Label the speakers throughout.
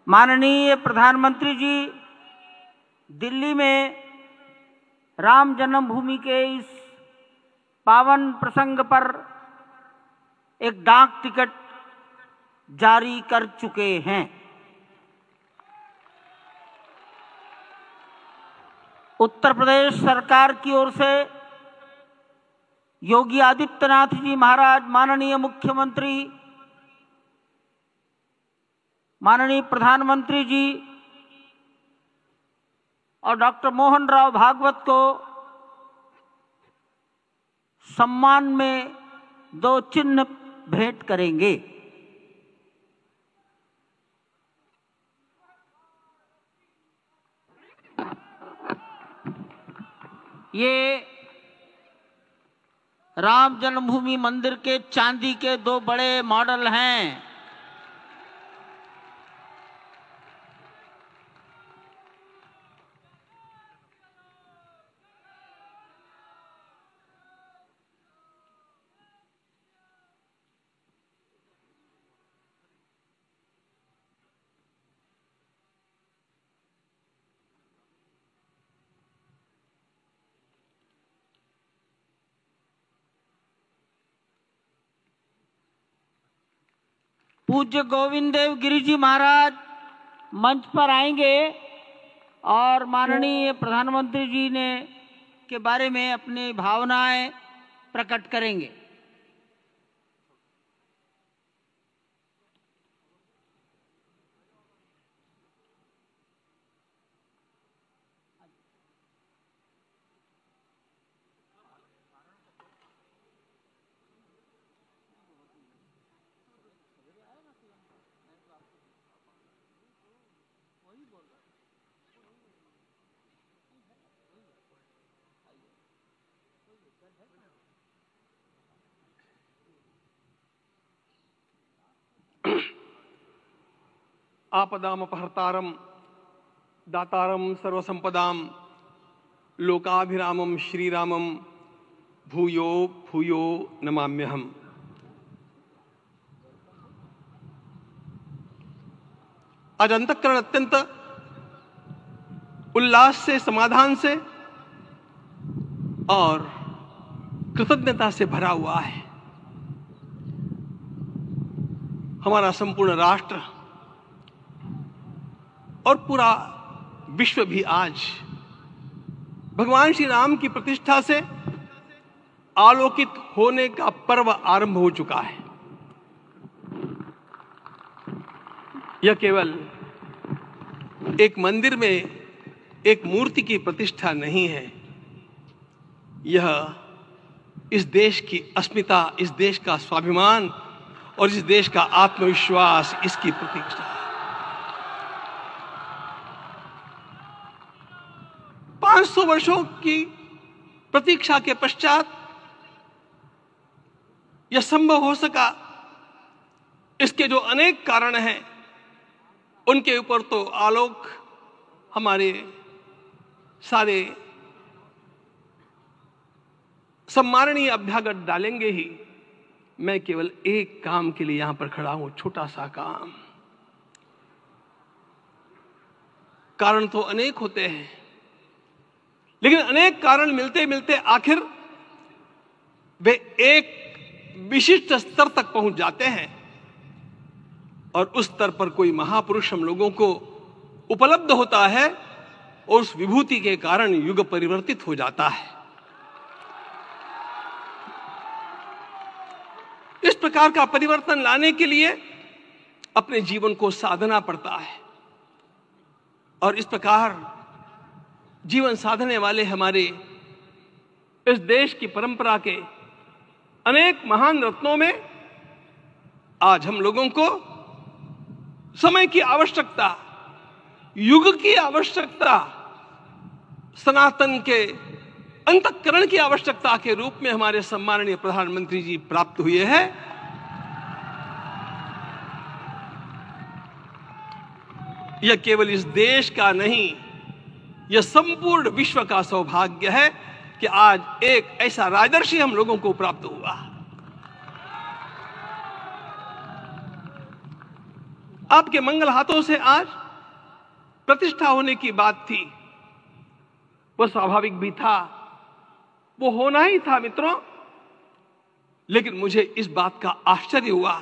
Speaker 1: माननीय प्रधानमंत्री जी दिल्ली में राम जन्मभूमि के इस पावन प्रसंग पर एक डाक टिकट जारी कर चुके हैं। उत्तर प्रदेश सरकार की ओर से योगी आदित्यनाथ जी महाराज, माननीय मुख्यमंत्री, माननीय प्रधानमंत्री जी और डॉक्टर मोहन राव भागवत को सम्मान में 2 चिन्ह भेंट करेंगे। ये राम जन्मभूमि मंदिर के चांदी के 2 बड़े मॉडल हैं। पूज्य गोविंद देव गिरि जी महाराज मंच पर आएंगे और माननीय प्रधानमंत्री जी ने के बारे में अपनी भावनाएं प्रकट करेंगे।
Speaker 2: आपदामपहर्तारं दातारं सर्वसंपदां लोकाभिरामं श्रीरामं भूयो भूयो नमाम्यहम्। आज अंतःकरण अत्यंत उल्लास से, समाधान से और कृतज्ञता से भरा हुआ है। हमारा संपूर्ण राष्ट्र और पूरा विश्व भी आज भगवान श्री राम की प्रतिष्ठा से आलोकित होने का पर्व आरंभ हो चुका है। यह केवल एक मंदिर में एक मूर्ति की प्रतिष्ठा नहीं है, यह इस देश की अस्मिता, इस देश का स्वाभिमान और इस देश का आत्मविश्वास, इसकी प्रतीक्षा है। 500 वर्षों की प्रतीक्षा के पश्चात यह संभव हो सका। इसके जो अनेक कारण हैं उनके ऊपर तो आलोक हमारे सारे सम्माननीय अभ्यागत डालेंगे ही। मैं केवल एक काम के लिए यहां पर खड़ा हूं, छोटा सा काम। कारण तो अनेक होते हैं, लेकिन अनेक कारण मिलते मिलते आखिर वे एक विशिष्ट स्तर तक पहुंच जाते हैं और उस स्तर पर कोई महापुरुष हम लोगों को उपलब्ध होता है और उस विभूति के कारण युग परिवर्तित हो जाता है। इस प्रकार का परिवर्तन लाने के लिए अपने जीवन को साधना पड़ता है और इस प्रकार जीवन साधने वाले हमारे इस देश की परंपरा के अनेक महान रत्नों में आज हम लोगों को समय की आवश्यकता, युग की आवश्यकता, सनातन के अंतःकरण की आवश्यकता के रूप में हमारे सम्माननीय प्रधानमंत्री जी प्राप्त हुए हैं। यह केवल इस देश का नहीं, यह संपूर्ण विश्व का सौभाग्य है कि आज एक ऐसा राजर्षि हम लोगों को प्राप्त हुआ। आपके मंगल हाथों से आज प्रतिष्ठा होने की बात थी, वह स्वाभाविक भी था, वो होना ही था मित्रों। लेकिन मुझे इस बात का आश्चर्य हुआ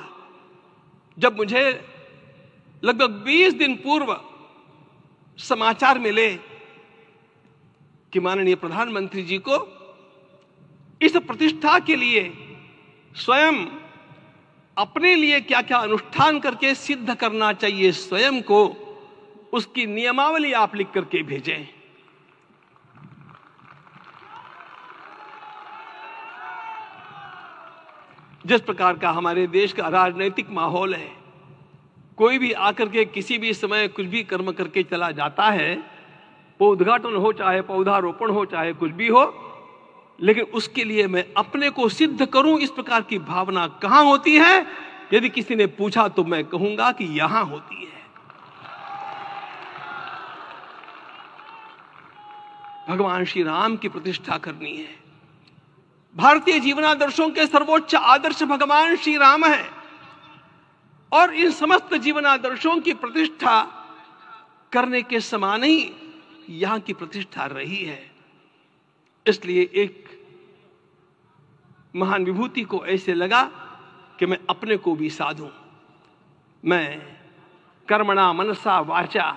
Speaker 2: जब मुझे लगभग 20 दिन पूर्व समाचार मिले कि माननीय प्रधानमंत्री जी को इस प्रतिष्ठा के लिए स्वयं अपने लिए क्या क्या अनुष्ठान करके सिद्ध करना चाहिए स्वयं को, उसकी नियमावली आप लिख करके भेजें। जिस प्रकार का हमारे देश का राजनीतिक माहौल है, कोई भी आकर के किसी भी समय कुछ भी कर्म करके चला जाता है, वो उद्घाटन हो चाहे पौधारोपण हो चाहे कुछ भी हो, लेकिन उसके लिए मैं अपने को सिद्ध करूं, इस प्रकार की भावना कहां होती है? यदि किसी ने पूछा तो मैं कहूंगा कि यहां होती है। भगवान श्री राम की प्रतिष्ठा करनी है। भारतीय जीवनादर्शों के सर्वोच्च आदर्श भगवान श्री राम है और इन समस्त जीवनादर्शों की प्रतिष्ठा करने के समान ही यहां की प्रतिष्ठा रही है। इसलिए एक महान विभूति को ऐसे लगा कि मैं अपने को भी साधूं। मैं कर्मणा मनसा वाचा,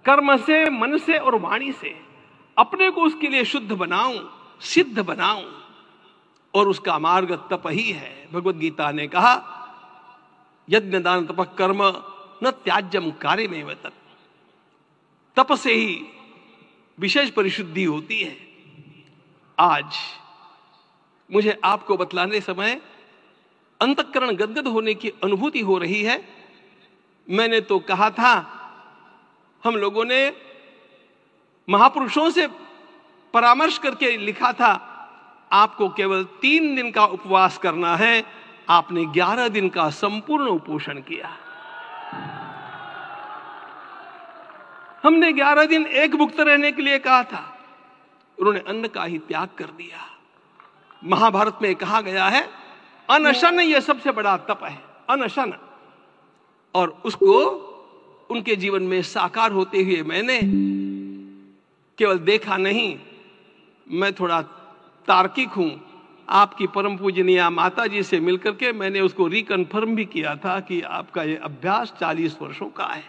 Speaker 2: कर्म से, मन से और वाणी से अपने को उसके लिए शुद्ध बनाऊं, सिद्ध बनाऊं, और उसका मार्ग तप ही है। भगवत गीता ने कहा, यज्ञ दान तप कर्म न त्याज्यम कार्यमेव तत्। तप से ही विशेष परिशुद्धि होती है। आज मुझे आपको बतलाने समय अंतःकरण गदगद होने की अनुभूति हो रही है। मैंने तो कहा था, हम लोगों ने महापुरुषों से परामर्श करके लिखा था, आपको केवल 3 दिन का उपवास करना है। आपने 11 दिन का संपूर्ण उपोषण किया। हमने 11 दिन एक भुक्त रहने के लिए कहा था, उन्होंने अन्न का ही त्याग कर दिया। महाभारत में कहा गया है, अनशन यह सबसे बड़ा तप है, अनशन। और उसको उनके जीवन में साकार होते हुए मैंने केवल देखा नहीं, मैं थोड़ा तार्किक हूं। आपकी परम पूजनीय माता जी से मिलकर के मैंने उसको रिकन्फर्म भी किया था कि आपका ये अभ्यास 40 वर्षों का है।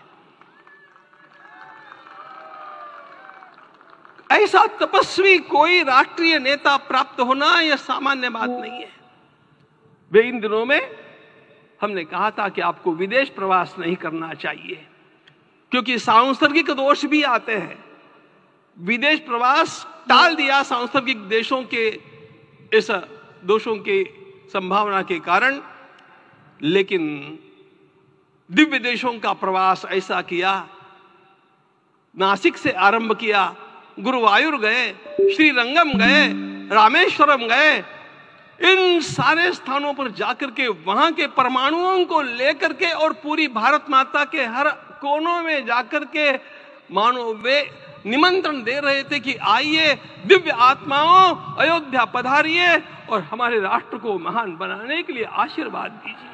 Speaker 2: ऐसा तपस्वी कोई राष्ट्रीय नेता प्राप्त होना यह सामान्य बात नहीं है। वे इन दिनों में हमने कहा था कि आपको विदेश प्रवास नहीं करना चाहिए, क्योंकि सांसर्गिक दोष भी आते हैं। विदेश प्रवास टाल दिया सांसर्गिक देशों के इस दोषों की संभावना के कारण, लेकिन दिव्य देशों का प्रवास ऐसा किया। नासिक से आरंभ किया, गुरुवायूर गए, श्रीरंगम गए, रामेश्वरम गए। इन सारे स्थानों पर जाकर के वहां के परमाणुओं को लेकर के और पूरी भारत माता के हर कोनों में जाकर के मानो वे निमंत्रण दे रहे थे कि आइए दिव्य आत्माओं, अयोध्या पधारिए और हमारे राष्ट्र को महान बनाने के लिए आशीर्वाद दीजिए।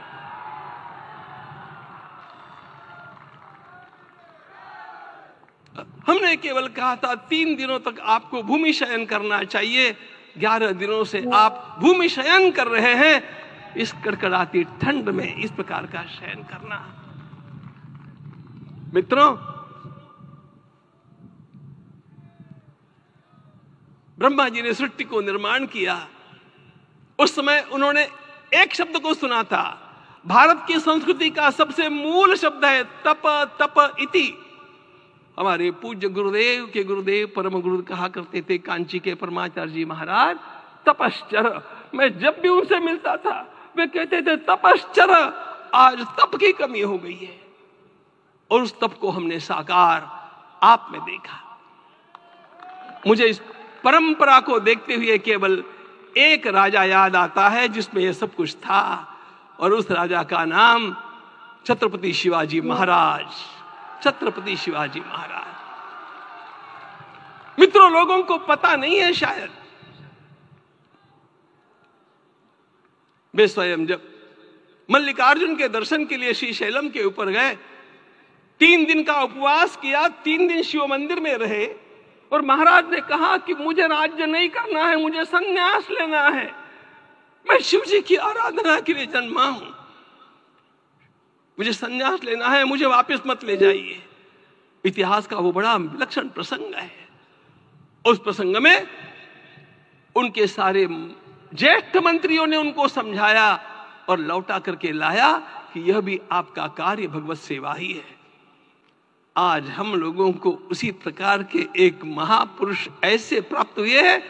Speaker 2: हमने केवल कहा था 3 दिनों तक आपको भूमि शयन करना चाहिए। 11 दिनों से आप भूमि शयन कर रहे हैं। इस कड़कड़ाती ठंड में इस प्रकार का शयन करना, मित्रों, ब्रह्मा जी ने सृष्टि को निर्माण किया। उस समय उन्होंने एक शब्द को सुना था। भारत की संस्कृति का सबसे मूल शब्द है तप, तप इति। हमारे पूज्य गुरुदेव के गुरुदेव परम गुरु कहा करते थे, कांची के परमाचार्य जी महाराज, तपश्चर। मैं जब भी उनसे मिलता था वे कहते थे तपश्चर। आज तप की कमी हो गई है और उस तप को हमने साकार आप में देखा। मुझे इस परंपरा को देखते हुए केवल एक राजा याद आता है जिसमें यह सब कुछ था, और उस राजा का नाम छत्रपति शिवाजी महाराज। छत्रपति शिवाजी महाराज। मित्रों, लोगों को पता नहीं है शायद, वे स्वयं जब मल्लिकार्जुन के दर्शन के लिए श्रीशैलम के ऊपर गए, 3 दिन का उपवास किया, 3 दिन शिव मंदिर में रहे, और महाराज ने कहा कि मुझे राज्य नहीं करना है, मुझे संन्यास लेना है, मैं शिव जी की आराधना के लिए जन्मा हूं, मुझे संन्यास लेना है, मुझे वापस मत ले जाइए। इतिहास का वो बड़ा विलक्षण प्रसंग है। उस प्रसंग में उनके सारे ज्येष्ठ मंत्रियों ने उनको समझाया और लौटा करके लाया कि यह भी आपका कार्य भगवत सेवा ही है। आज हम लोगों को उसी प्रकार के एक महापुरुष ऐसे प्राप्त हुए हैं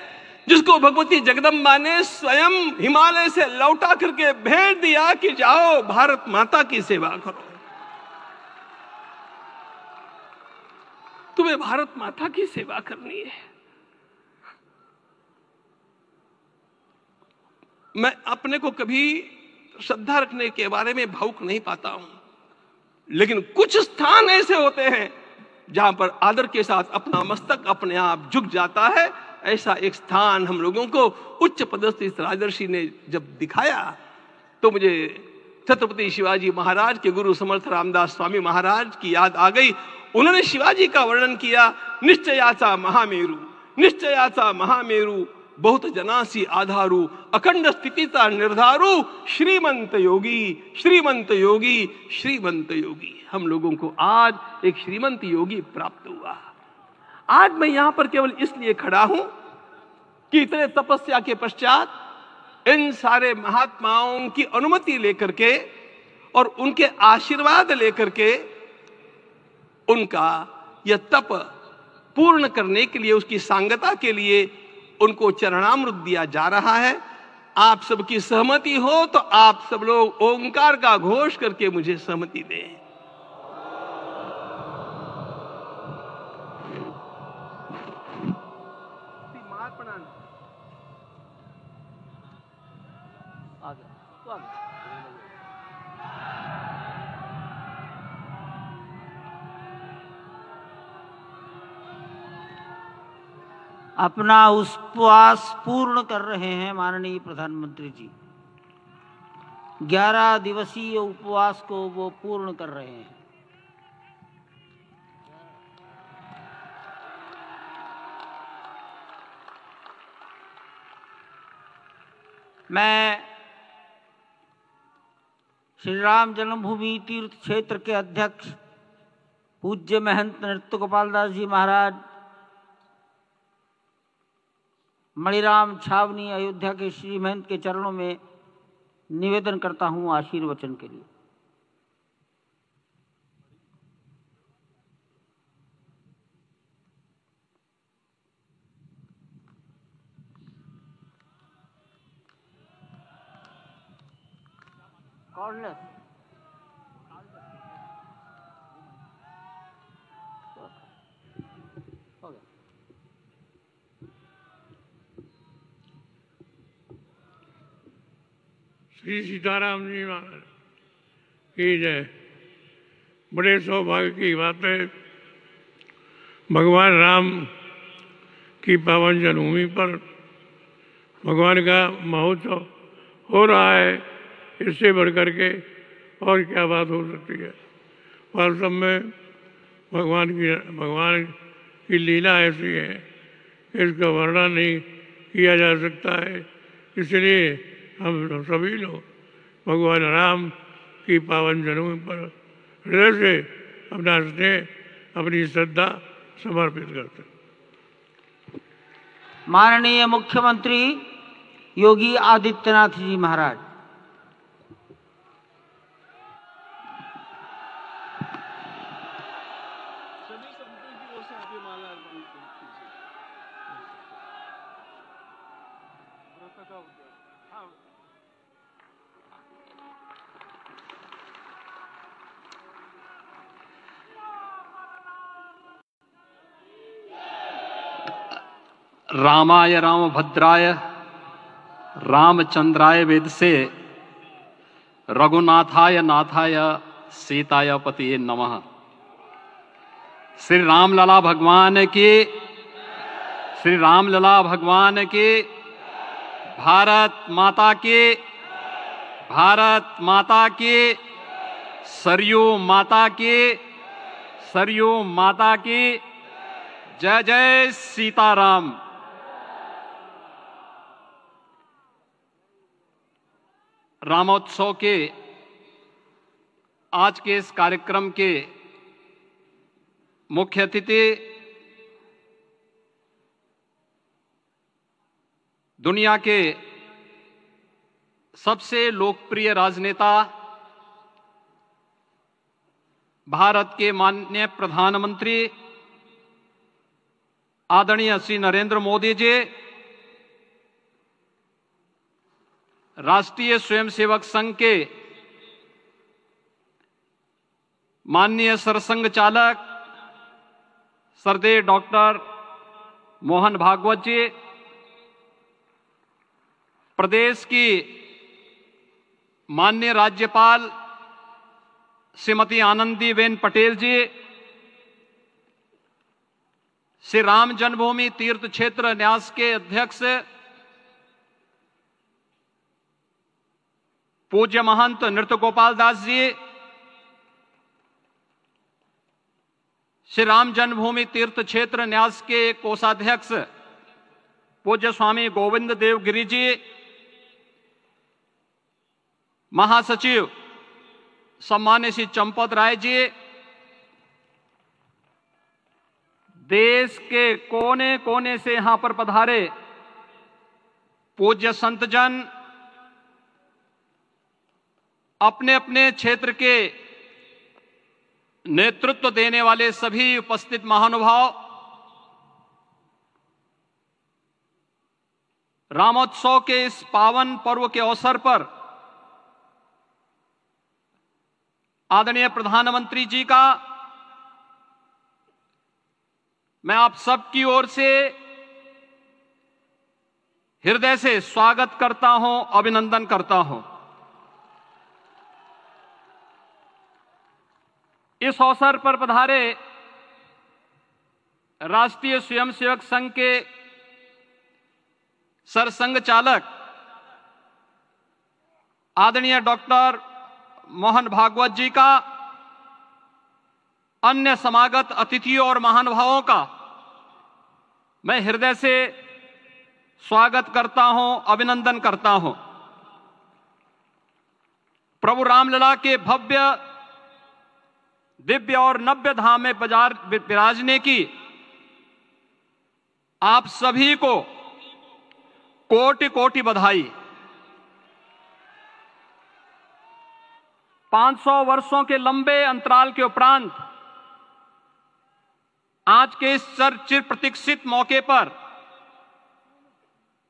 Speaker 2: जिसको भगवती जगदम्बा ने स्वयं हिमालय से लौटा करके भेज दिया कि जाओ भारत माता की सेवा करो। तुम्हें भारत माता की सेवा करनी है। मैं अपने को कभी श्रद्धा रखने के बारे में भावुक नहीं पाता हूं, लेकिन कुछ स्थान ऐसे होते हैं जहां पर आदर के साथ अपना मस्तक अपने आप झुक जाता है। ऐसा एक स्थान हम लोगों को उच्च पदस्थ इस राजर्षि ने जब दिखाया तो मुझे छत्रपति शिवाजी महाराज के गुरु समर्थ रामदास स्वामी महाराज की याद आ गई। उन्होंने शिवाजी का वर्णन किया, निश्चयाचा महामेरु, निश्चयाचा महामेरु, बहुत जनासी आधारू, अखंड स्थितिता निर्धारू, श्रीमंत योगी, श्रीमंत योगी, श्रीमंत योगी। हम लोगों को आज एक श्रीमंत योगी प्राप्त हुआ। आज मैं यहां पर केवल इसलिए खड़ा हूं कि इतने तपस्या के पश्चात इन सारे महात्माओं की अनुमति लेकर के और उनके आशीर्वाद लेकर के उनका यह तप पूर्ण करने के लिए, उसकी सांगता के लिए उनको चरणामृत दिया जा रहा है। आप सबकी सहमति हो तो आप सब लोग ओंकार का घोष करके मुझे सहमति दें।
Speaker 1: अपना उपवास पूर्ण कर रहे हैं माननीय प्रधानमंत्री जी। 11 दिवसीय उपवास को वो पूर्ण कर रहे हैं। मैं श्री राम जन्मभूमि तीर्थ क्षेत्र के अध्यक्ष पूज्य महंत नृत्य गोपाल दास जी महाराज, मणिराम छावनी अयोध्या के श्री महंत के चरणों में निवेदन करता हूं आशीर्वचन के लिए। कॉर्डलेस
Speaker 3: श्री सीताराम जी महाराज की जय। बड़े सौभाग्य की बात है, भगवान राम की पावन जन्मभूमि पर भगवान का महोत्सव हो रहा है। इससे बढ़कर के और क्या बात हो सकती है। वास्तव में भगवान की लीला ऐसी है कि इसका वर्णन नहीं किया जा सकता है। इसलिए हम सभी लोग भगवान राम की पावन जन्मभूमि पर हृदय से अपना स्नेह, अपनी श्रद्धा समर्पित करते हैं।
Speaker 1: माननीय मुख्यमंत्री योगी आदित्यनाथ जी महाराज।
Speaker 4: रामाय रामभद्राय रामचंद्राय वेदसे रघुनाथाय नाथाय सीताय पतिये नमः। श्री रामलला भगवान की, श्री रामलला भगवान की, भारत माता की, भारत माता की, सरयू माता की, सरयू माता की, जय जय सीताराम। रामोत्सव के आज के इस कार्यक्रम के मुख्य अतिथि दुनिया के सबसे लोकप्रिय राजनेता भारत के माननीय प्रधानमंत्री आदरणीय श्री नरेंद्र मोदी जी, राष्ट्रीय स्वयंसेवक संघ के माननीय सरसंघ चालक श्रद्धेय डॉक्टर मोहन भागवत जी, प्रदेश की माननीय राज्यपाल श्रीमती आनंदीबेन पटेल जी, श्री राम जन्मभूमि तीर्थ क्षेत्र न्यास के अध्यक्ष पूज्य महंत नृत्य गोपाल दास जी, श्री राम जन्मभूमि तीर्थ क्षेत्र न्यास के कोषाध्यक्ष पूज्य स्वामी गोविंद देव गिरि जी, महासचिव सम्मान्य श्री चंपत राय जी, देश के कोने कोने से यहां पर पधारे पूज्य संतजन, अपने अपने क्षेत्र के नेतृत्व देने वाले सभी उपस्थित महानुभाव, रामोत्सव के इस पावन पर्व के अवसर पर आदरणीय प्रधानमंत्री जी का मैं आप सबकी ओर से हृदय से स्वागत करता हूं, अभिनंदन करता हूं। इस अवसर पर पधारे राष्ट्रीय स्वयंसेवक संघ के सरसंघ चालक आदरणीय डॉक्टर मोहन भागवत जी का, अन्य समागत अतिथियों और महानुभावों का मैं हृदय से स्वागत करता हूं, अभिनंदन करता हूं। प्रभु रामलला के भव्य दिव्य और नव्य धाम में विराजने की आप सभी को कोटि कोटि बधाई। 500 वर्षों के लंबे अंतराल के उपरांत आज के इस चिर प्रतीक्षित मौके पर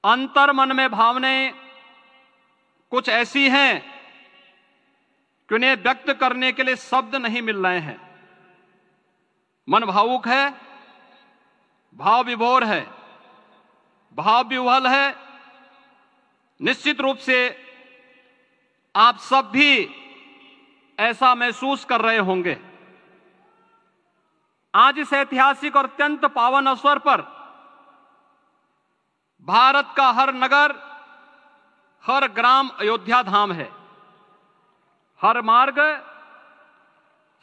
Speaker 4: अंतर मन में भावनाएं कुछ ऐसी हैं कि उन्हें व्यक्त करने के लिए शब्द नहीं मिल रहे हैं। मन भावुक है, भाव विभोर है, भाव विह्वल है। निश्चित रूप से आप सब भी ऐसा महसूस कर रहे होंगे। आज इस ऐतिहासिक और अत्यंत पावन अवसर पर भारत का हर नगर, हर ग्राम अयोध्या धाम है। हर मार्ग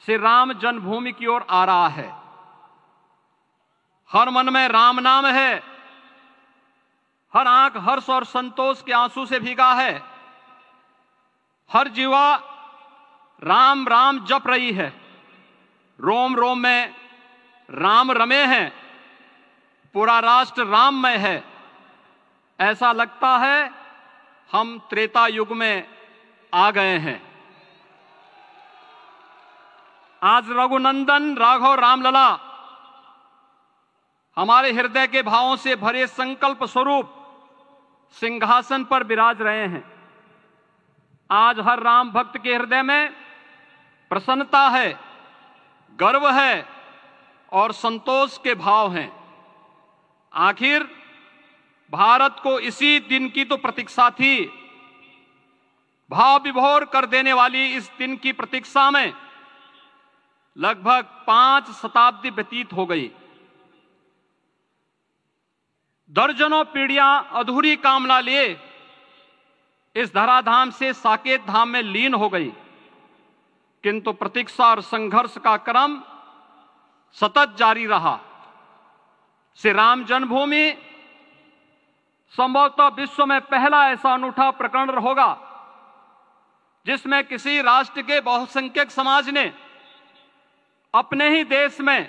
Speaker 4: श्री राम जन्मभूमि की ओर आ रहा है। हर मन में राम नाम है, हर आंख हर्ष और संतोष के आंसू से भीगा है। हर जीवा राम राम जप रही है। रोम रोम में राम रमे हैं, पूरा राष्ट्र राममय है। ऐसा लगता है हम त्रेता युग में आ गए हैं। आज रघुनंदन राघव रामलला हमारे हृदय के भावों से भरे संकल्प स्वरूप सिंहासन पर विराज रहे हैं। आज हर राम भक्त के हृदय में प्रसन्नता है, गर्व है और संतोष के भाव हैं। आखिर भारत को इसी दिन की तो प्रतीक्षा थी। भाव विभोर कर देने वाली इस दिन की प्रतीक्षा में लगभग 5 शताब्दी व्यतीत हो गई। दर्जनों पीढ़ियां अधूरी कामना लिए इस धराधाम से साकेत धाम में लीन हो गई, किंतु प्रतीक्षा और संघर्ष का क्रम सतत जारी रहा। श्री राम जन्मभूमि संभवतः विश्व में पहला ऐसा अनूठा प्रकरण होगा जिसमें किसी राष्ट्र के बहुसंख्यक समाज ने अपने ही देश में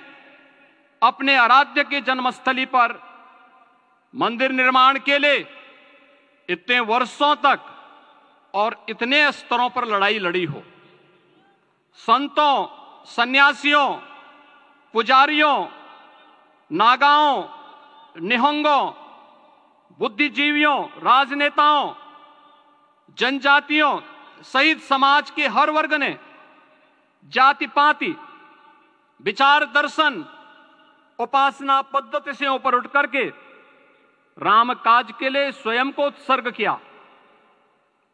Speaker 4: अपने आराध्य की जन्मस्थली पर मंदिर निर्माण के लिए इतने वर्षों तक और इतने स्तरों पर लड़ाई लड़ी हो। संतों, सन्यासियों, पुजारियों, नागाओं, निहंगों, बुद्धिजीवियों, राजनेताओं, जनजातियों सहित समाज के हर वर्ग ने जाति पाति, विचार दर्शन, उपासना पद्धति से ऊपर उठ करके राम काज के लिए स्वयं को उत्सर्ग किया।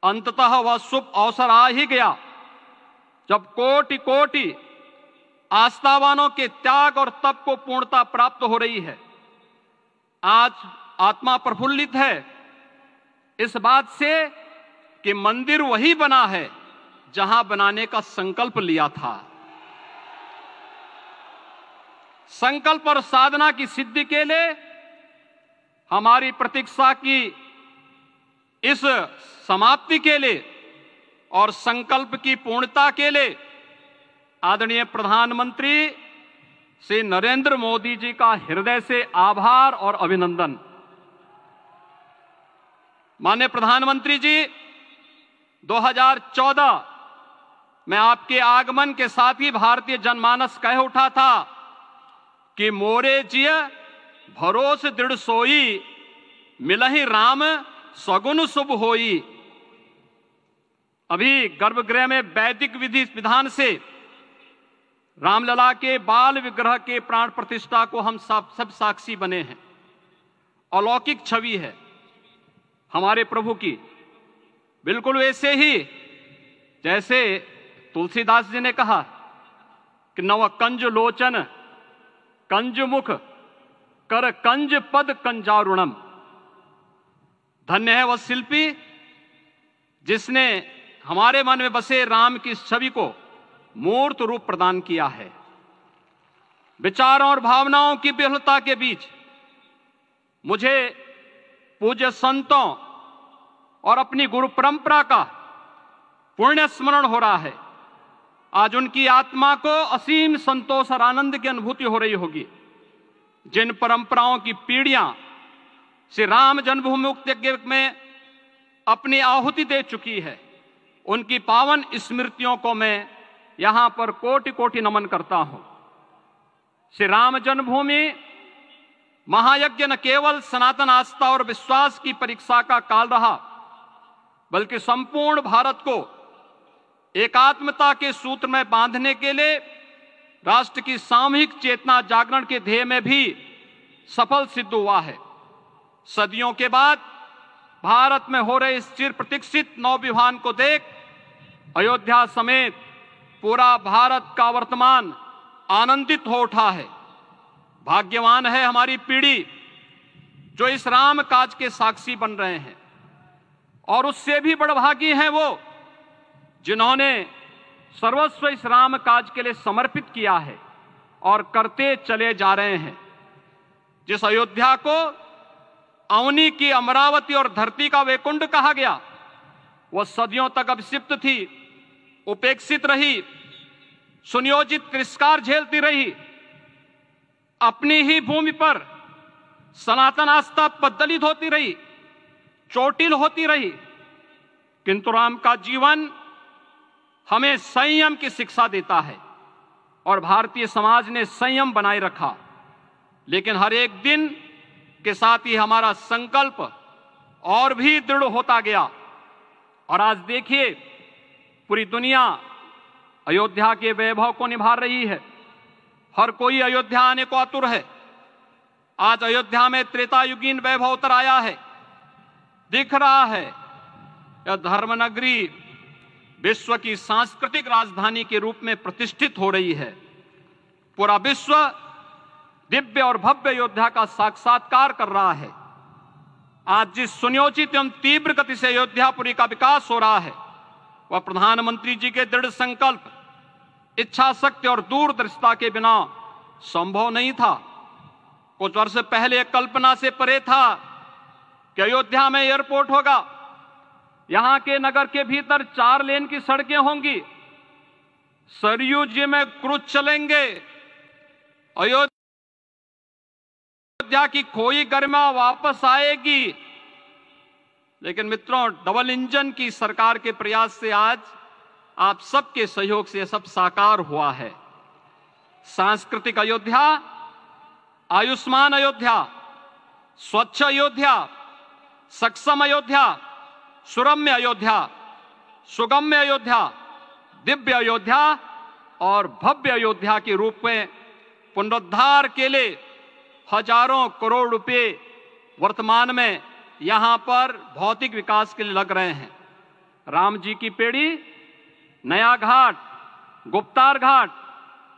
Speaker 4: अंततः वह शुभ अवसर आ ही गया जब कोटि कोटि आस्थावानों के त्याग और तप को पूर्णता प्राप्त हो रही है। आज आत्मा प्रफुल्लित है इस बात से कि मंदिर वही बना है जहां बनाने का संकल्प लिया था। संकल्प और साधना की सिद्धि के लिए हमारी प्रतीक्षा की इस समाप्ति के लिए और संकल्प की पूर्णता के लिए आदरणीय प्रधानमंत्री श्री नरेंद्र मोदी जी का हृदय से आभार और अभिनंदन। माननीय प्रधानमंत्री जी, 2014 में आपके आगमन के साथ ही भारतीय जनमानस कह उठा था कि मोरे जिय भरोस दृढ़ सोई, मिलहि राम सगुन शुभ होई। अभी गर्भगृह में वैदिक विधि विधान से रामलला के बाल विग्रह के प्राण प्रतिष्ठा को हम सब साक्षी बने हैं। अलौकिक छवि है हमारे प्रभु की, बिल्कुल वैसे ही जैसे तुलसीदास जी ने कहा कि नव कंज लोचन कंज मुख कर कंज पद कंजारुणम। धन्य है वह शिल्पी जिसने हमारे मन में बसे राम की छवि को मूर्त रूप प्रदान किया है। विचारों और भावनाओं की विहलता के बीच मुझे पूज्य संतों और अपनी गुरु परंपरा का पुण्य स्मरण हो रहा है। आज उनकी आत्मा को असीम संतोष और आनंद की अनुभूति हो रही होगी। जिन परंपराओं की पीढ़ियां श्री राम जन्मभूमि मुक्ति यज्ञ में अपनी आहुति दे चुकी है, उनकी पावन स्मृतियों को मैं यहां पर कोटि कोटि नमन करता हूं। श्री राम जन्मभूमि महायज्ञ न केवल सनातन आस्था और विश्वास की परीक्षा का काल रहा, बल्कि संपूर्ण भारत को एकात्मता के सूत्र में बांधने के लिए राष्ट्र की सामूहिक चेतना जागरण के ध्येय में भी सफल सिद्ध हुआ है। सदियों के बाद भारत में हो रहे इस चिर प्रतीक्षित नवविवाह को देख अयोध्या समेत पूरा भारत का वर्तमान आनंदित हो उठा है। भाग्यवान है हमारी पीढ़ी जो इस राम काज के साक्षी बन रहे हैं, और उससे भी बड़भागी हैं वो जिन्होंने सर्वस्व इस राम काज के लिए समर्पित किया है और करते चले जा रहे हैं। जिस अयोध्या को अवनी की अमरावती और धरती का वैकुंठ कहा गया, वह सदियों तक अभिषिप्त थी, उपेक्षित रही, सुनियोजित तिरस्कार झेलती रही। अपनी ही भूमि पर सनातन आस्था पद्दलित होती रही, चोटिल होती रही, किंतु राम का जीवन हमें संयम की शिक्षा देता है और भारतीय समाज ने संयम बनाए रखा। लेकिन हर एक दिन के साथ ही हमारा संकल्प और भी दृढ़ होता गया, और आज देखिए पूरी दुनिया अयोध्या के वैभव को निभा रही है। हर कोई अयोध्या आने को आतुर है। आज अयोध्या में त्रेतायुगीन वैभव उतर आया है। दिख रहा है यह धर्मनगरी विश्व की सांस्कृतिक राजधानी के रूप में प्रतिष्ठित हो रही है। पूरा विश्व दिव्य और भव्य अयोध्या का साक्षात्कार कर रहा है। आज जिस सुनियोजित एवं तीव्र गति से अयोध्यापुरी का विकास हो रहा है वह प्रधानमंत्री जी के दृढ़ संकल्प, इच्छा शक्ति और दूरदर्शिता के बिना संभव नहीं था। कुछ वर्ष पहले कल्पना से परे था कि अयोध्या में एयरपोर्ट होगा, यहां के नगर के भीतर 4 लेन की सड़कें होंगी, सरयू जी में क्रूज चलेंगे, अयोध्या की खोई गरिमा वापस आएगी। लेकिन मित्रों, डबल इंजन की सरकार के प्रयास से आज आप सबके सहयोग से यह सब साकार हुआ है। सांस्कृतिक अयोध्या, आयुष्मान अयोध्या, स्वच्छ अयोध्या, सक्षम अयोध्या, सुरम्य अयोध्या, सुगम्य अयोध्या, दिव्य अयोध्या और भव्य अयोध्या के रूप में पुनरुद्धार के लिए हजारों करोड़ रुपए वर्तमान में यहां पर भौतिक विकास के लिए लग रहे हैं। राम जी की पेड़ी, नया घाट, गुप्तार घाट,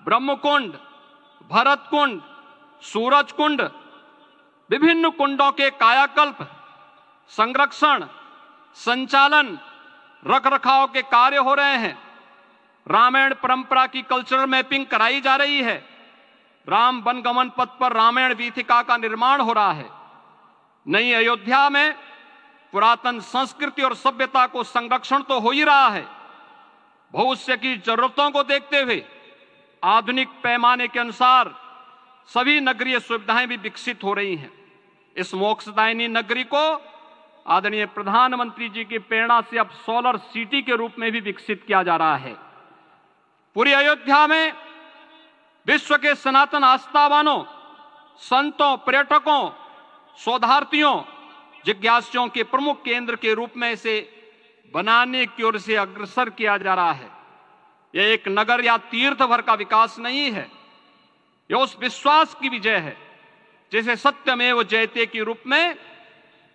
Speaker 4: ब्रह्मकुंड, भरत कुंड, सूरज कुंड, विभिन्न कुंडों के कायाकल्प, संरक्षण, संचालन, रखरखाव के कार्य हो रहे हैं। रामायण परंपरा की कल्चरल मैपिंग कराई जा रही है। राम वनगमन पथ पर रामायण वीथिका का निर्माण हो रहा है। नई अयोध्या में पुरातन संस्कृति और सभ्यता को संरक्षण तो हो ही रहा है, भविष्य की जरूरतों को देखते हुए आधुनिक पैमाने के अनुसार सभी नगरीय सुविधाएं भी विकसित हो रही हैं। इस मोक्षदायिनी नगरी को आदरणीय प्रधानमंत्री जी की प्रेरणा से अब सोलर सिटी के रूप में भी विकसित किया जा रहा है। पूरी अयोध्या में विश्व के सनातन आस्थावानों, संतों, पर्यटकों, शोधार्थियों, जिज्ञासुओं के प्रमुख केंद्र के रूप में इसे बनाने की ओर से अग्रसर किया जा रहा है। यह एक नगर या तीर्थ भर का विकास नहीं है, यह उस विश्वास की विजय है जिसे सत्यमेव जयते के रूप में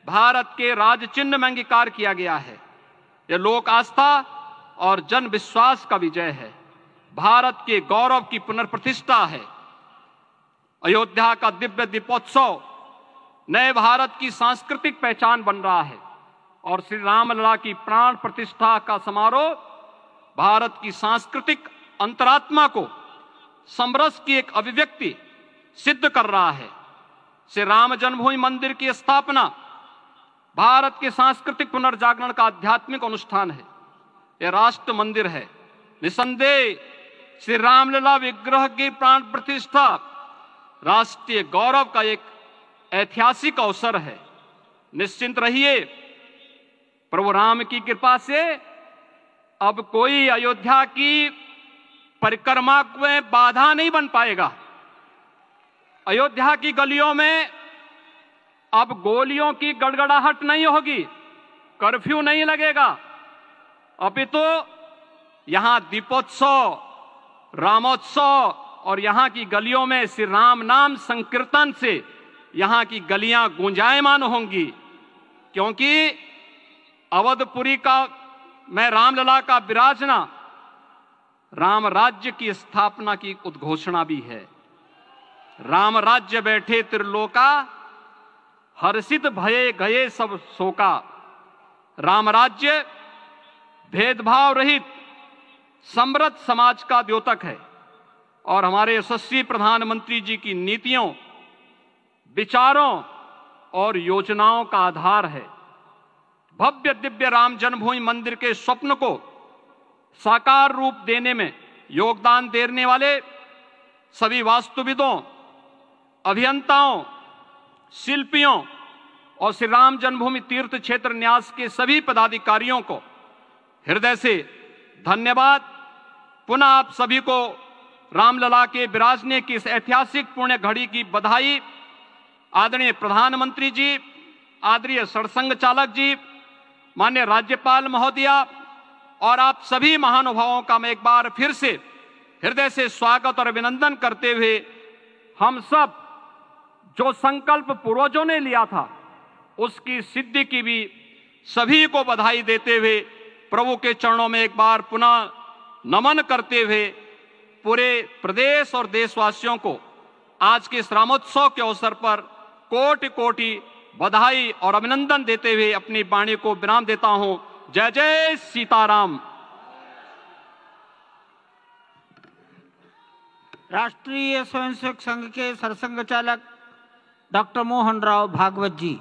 Speaker 4: भारत के राज चिन्ह में अंगीकार किया गया है। यह लोक आस्था और जन विश्वास का विजय है, भारत के गौरव की पुनर्प्रतिष्ठा है। अयोध्या का दिव्य दीपोत्सव नए भारत की सांस्कृतिक पहचान बन रहा है और श्री रामलला की प्राण प्रतिष्ठा का समारोह भारत की सांस्कृतिक अंतरात्मा को समरस की एक अभिव्यक्ति सिद्ध कर रहा है। श्री राम जन्मभूमि मंदिर की स्थापना भारत के सांस्कृतिक पुनर्जागरण का आध्यात्मिक अनुष्ठान है। यह राष्ट्र मंदिर है। निसंदेह श्री रामलला विग्रह की प्राण प्रतिष्ठा राष्ट्रीय गौरव का एक ऐतिहासिक अवसर है। निश्चिंत रहिए, प्रभु राम की कृपा से अब कोई अयोध्या की परिक्रमा में बाधा नहीं बन पाएगा। अयोध्या की गलियों में अब गोलियों की गड़गड़ाहट नहीं होगी, कर्फ्यू नहीं लगेगा। अपितु यहां दीपोत्सव, रामोत्सव और यहां की गलियों में श्री राम नाम संकीर्तन से यहां की गलियां गुंजायमान होंगी, क्योंकि अवधपुरी का मैं रामलला का विराजना राम राज्य की स्थापना की उद्घोषणा भी है। राम राज्य बैठे त्रिलोका, हर्षित भये गए सब शोका। राम राज्य भेदभाव रहित समृद्ध समाज का द्योतक है और हमारे यशस्वी प्रधानमंत्री जी की नीतियों, विचारों और योजनाओं का आधार है। भव्य दिव्य राम जन्मभूमि मंदिर के स्वप्न को साकार रूप देने में योगदान देने वाले सभी वास्तुविदों, अभियंताओं, शिल्पियों और श्री राम जन्मभूमि तीर्थ क्षेत्र न्यास के सभी पदाधिकारियों को हृदय से धन्यवाद। पुनः आप सभी को रामलला के विराजने की इस ऐतिहासिक पुण्य घड़ी की बधाई। आदरणीय प्रधानमंत्री जी, आदरणीय सरसंघ चालक जी, माननीय राज्यपाल महोदया और आप सभी महानुभावों का मैं एक बार फिर से हृदय से स्वागत और अभिनंदन करते हुए हम सब जो संकल्प पूर्वजों ने लिया था उसकी सिद्धि की भी सभी को बधाई देते हुए प्रभु के चरणों में एक बार पुनः नमन करते हुए पूरे प्रदेश और देशवासियों को आज के इस रामोत्सव के अवसर पर कोटि कोटि बधाई और अभिनंदन देते हुए अपनी वाणी को विराम देता हूं। जय जय सीताराम।
Speaker 1: राष्ट्रीय स्वयंसेवक संघ के सरसंघ चालक डॉक्टर मोहन राव भागवत जी।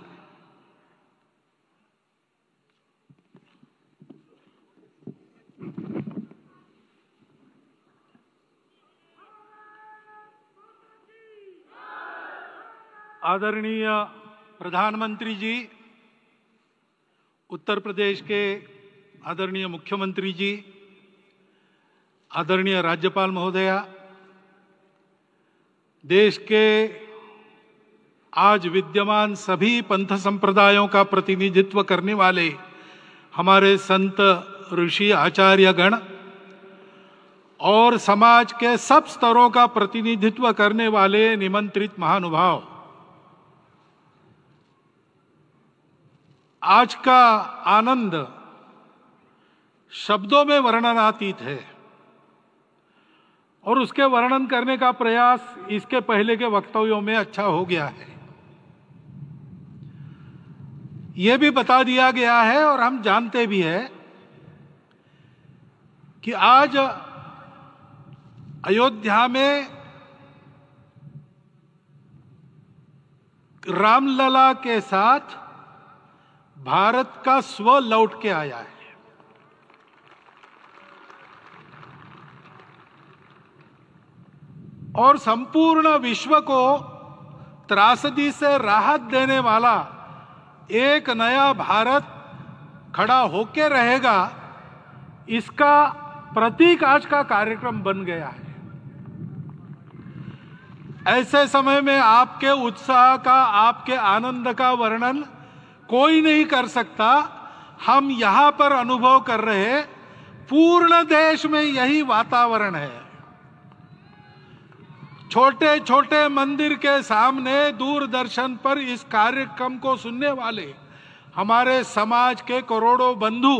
Speaker 5: आदरणीय प्रधानमंत्री जी, उत्तर प्रदेश के आदरणीय मुख्यमंत्री जी, आदरणीय राज्यपाल महोदया, देश के आज विद्यमान सभी पंथ संप्रदायों का प्रतिनिधित्व करने वाले हमारे संत ऋषि आचार्य गण और समाज के सब स्तरों का प्रतिनिधित्व करने वाले निमंत्रित महानुभाव, आज का आनंद शब्दों में वर्णनातीत है और उसके वर्णन करने का प्रयास इसके पहले के वक्तव्यों में अच्छा हो गया है। यह भी बता दिया गया है और हम जानते भी हैं कि आज अयोध्या में रामलला के साथ भारत का स्व लौट के आया है। और संपूर्ण विश्व को त्रासदी से राहत देने वाला एक नया भारत खड़ा होके रहेगा, इसका प्रतीक आज का कार्यक्रम बन गया है। ऐसे समय में आपके उत्साह का, आपके आनंद का वर्णन कोई नहीं कर सकता। हम यहां पर अनुभव कर रहे, पूर्ण देश में यही वातावरण है। छोटे छोटे मंदिर के सामने दूरदर्शन पर इस कार्यक्रम को सुनने वाले हमारे समाज के करोड़ों बंधु,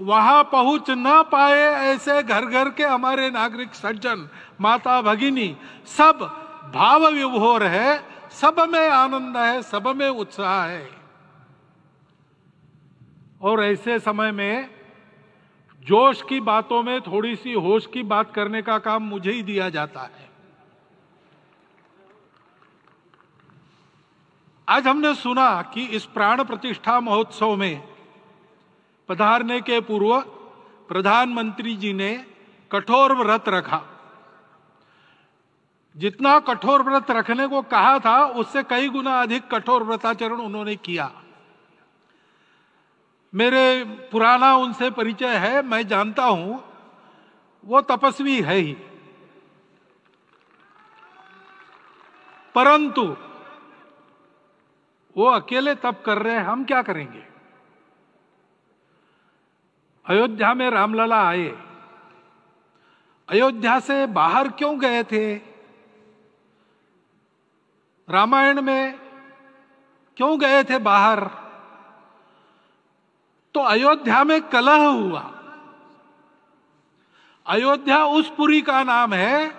Speaker 5: वहां पहुंच न पाए ऐसे घर घर के हमारे नागरिक सज्जन, माता भगिनी, सब भाव विभोर है, सब में आनंद है, सब में उत्साह है। और ऐसे समय में जोश की बातों में थोड़ी सी होश की बात करने का काम मुझे ही दिया जाता है। आज हमने सुना कि इस प्राण प्रतिष्ठा महोत्सव में पधारने के पूर्व प्रधानमंत्री जी ने कठोर व्रत रखा। जितना कठोर व्रत रखने को कहा था उससे कई गुना अधिक कठोर व्रताचरण उन्होंने किया। मेरे पुराना उनसे परिचय है, मैं जानता हूं वो तपस्वी है ही, परंतु वो अकेले तप कर रहे हैं, हम क्या करेंगे। अयोध्या में रामलला आए, अयोध्या से बाहर क्यों गए थे? रामायण में क्यों गए थे बाहर? तो अयोध्या में कलह हुआ। अयोध्या उस पुरी का नाम है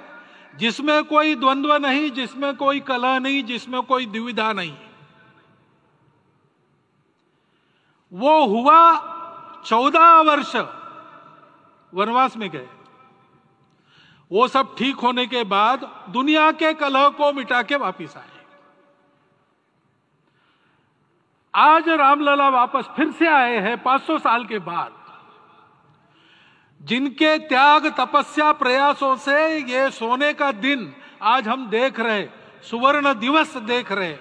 Speaker 5: जिसमें कोई द्वंद्व नहीं, जिसमें कोई कलह नहीं, जिसमें कोई दुविधा नहीं। वो हुआ 14 वर्ष वनवास में गए। वो सब ठीक होने के बाद दुनिया के कलह को मिटा के वापिस आए। आज रामलला वापस फिर से आए हैं 500 साल के बाद। जिनके त्याग, तपस्या, प्रयासों से ये सोने का दिन आज हम देख रहे, सुवर्ण दिवस देख रहे,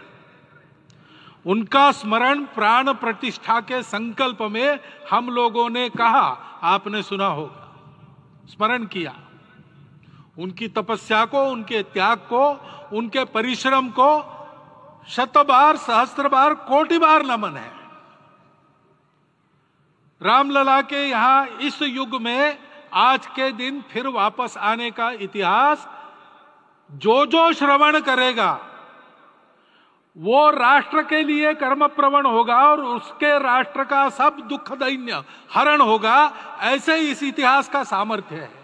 Speaker 5: उनका स्मरण प्राण प्रतिष्ठा के संकल्प में हम लोगों ने कहा, आपने सुना होगा, स्मरण किया। उनकी तपस्या को, उनके त्याग को, उनके परिश्रम को शत बार, सहस्त्र बार, कोटि बार नमन है। रामलला के यहां इस युग में आज के दिन फिर वापस आने का इतिहास जो जो श्रवण करेगा वो राष्ट्र के लिए कर्म प्रवण होगा और उसके राष्ट्र का सब दुख दैन्य हरण होगा। ऐसे इस इतिहास का सामर्थ्य है।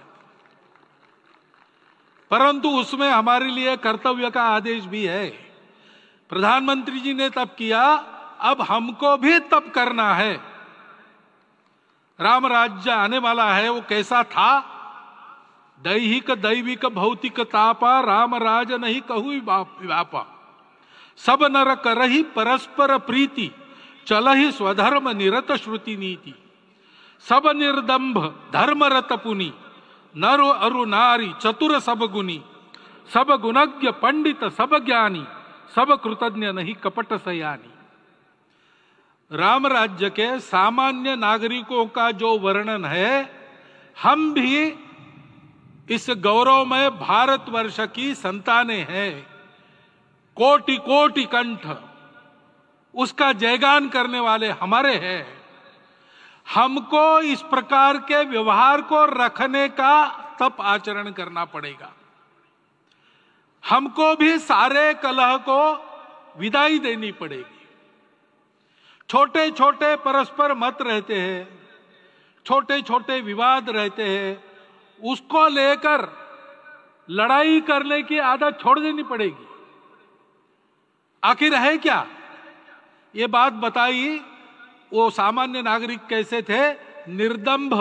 Speaker 5: परंतु उसमें हमारे लिए कर्तव्य का आदेश भी है। प्रधानमंत्री जी ने तप किया, अब हमको भी तप करना है। राम राज्य आने वाला है, वो कैसा था? दैहिक दैविक भौतिक तापा, राम राज नहीं कहु व्यापा। सब नर करहि परस्पर प्रीति, चलहि स्वधर्म निरत श्रुति नीति। सब निर्दंभ धर्म रत पुनि, नर अरु नारी चतुर सब गुनी। सब गुणज्ञ पंडित सब ज्ञानी, सब कृतज्ञ नहीं कपट सयानी। राम राज्य के सामान्य नागरिकों का जो वर्णन है, हम भी इस गौरवमय भारतवर्ष की संतानें हैं। कोटि कोटि कंठ उसका जयगान करने वाले हमारे हैं। हमको इस प्रकार के व्यवहार को रखने का तप आचरण करना पड़ेगा। हमको भी सारे कलह को विदाई देनी पड़ेगी। छोटे छोटे परस्पर मत रहते हैं, छोटे छोटे विवाद रहते हैं, उसको लेकर लड़ाई करने की आदत छोड़ देनी पड़ेगी। आखिर है क्या? ये बात बताई। वो सामान्य नागरिक कैसे थे? निर्दंभ,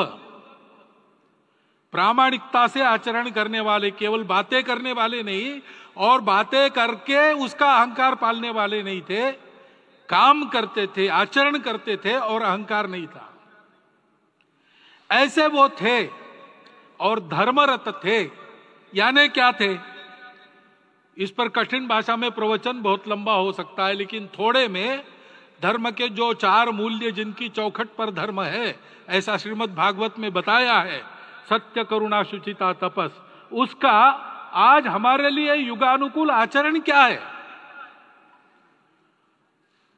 Speaker 5: प्रामाणिकता से आचरण करने वाले, केवल बातें करने वाले नहीं और बातें करके उसका अहंकार पालने वाले नहीं थे। काम करते थे, आचरण करते थे और अहंकार नहीं था। ऐसे वो थे और धर्मरत थे। यानी क्या थे? इस पर कठिन भाषा में प्रवचन बहुत लंबा हो सकता है, लेकिन थोड़े में धर्म के जो 4 मूल्य जिनकी चौखट पर धर्म है, ऐसा श्रीमद् भागवत में बताया है, सत्य करुणा शुचिता तपस, उसका आज हमारे लिए युगानुकूल आचरण क्या है?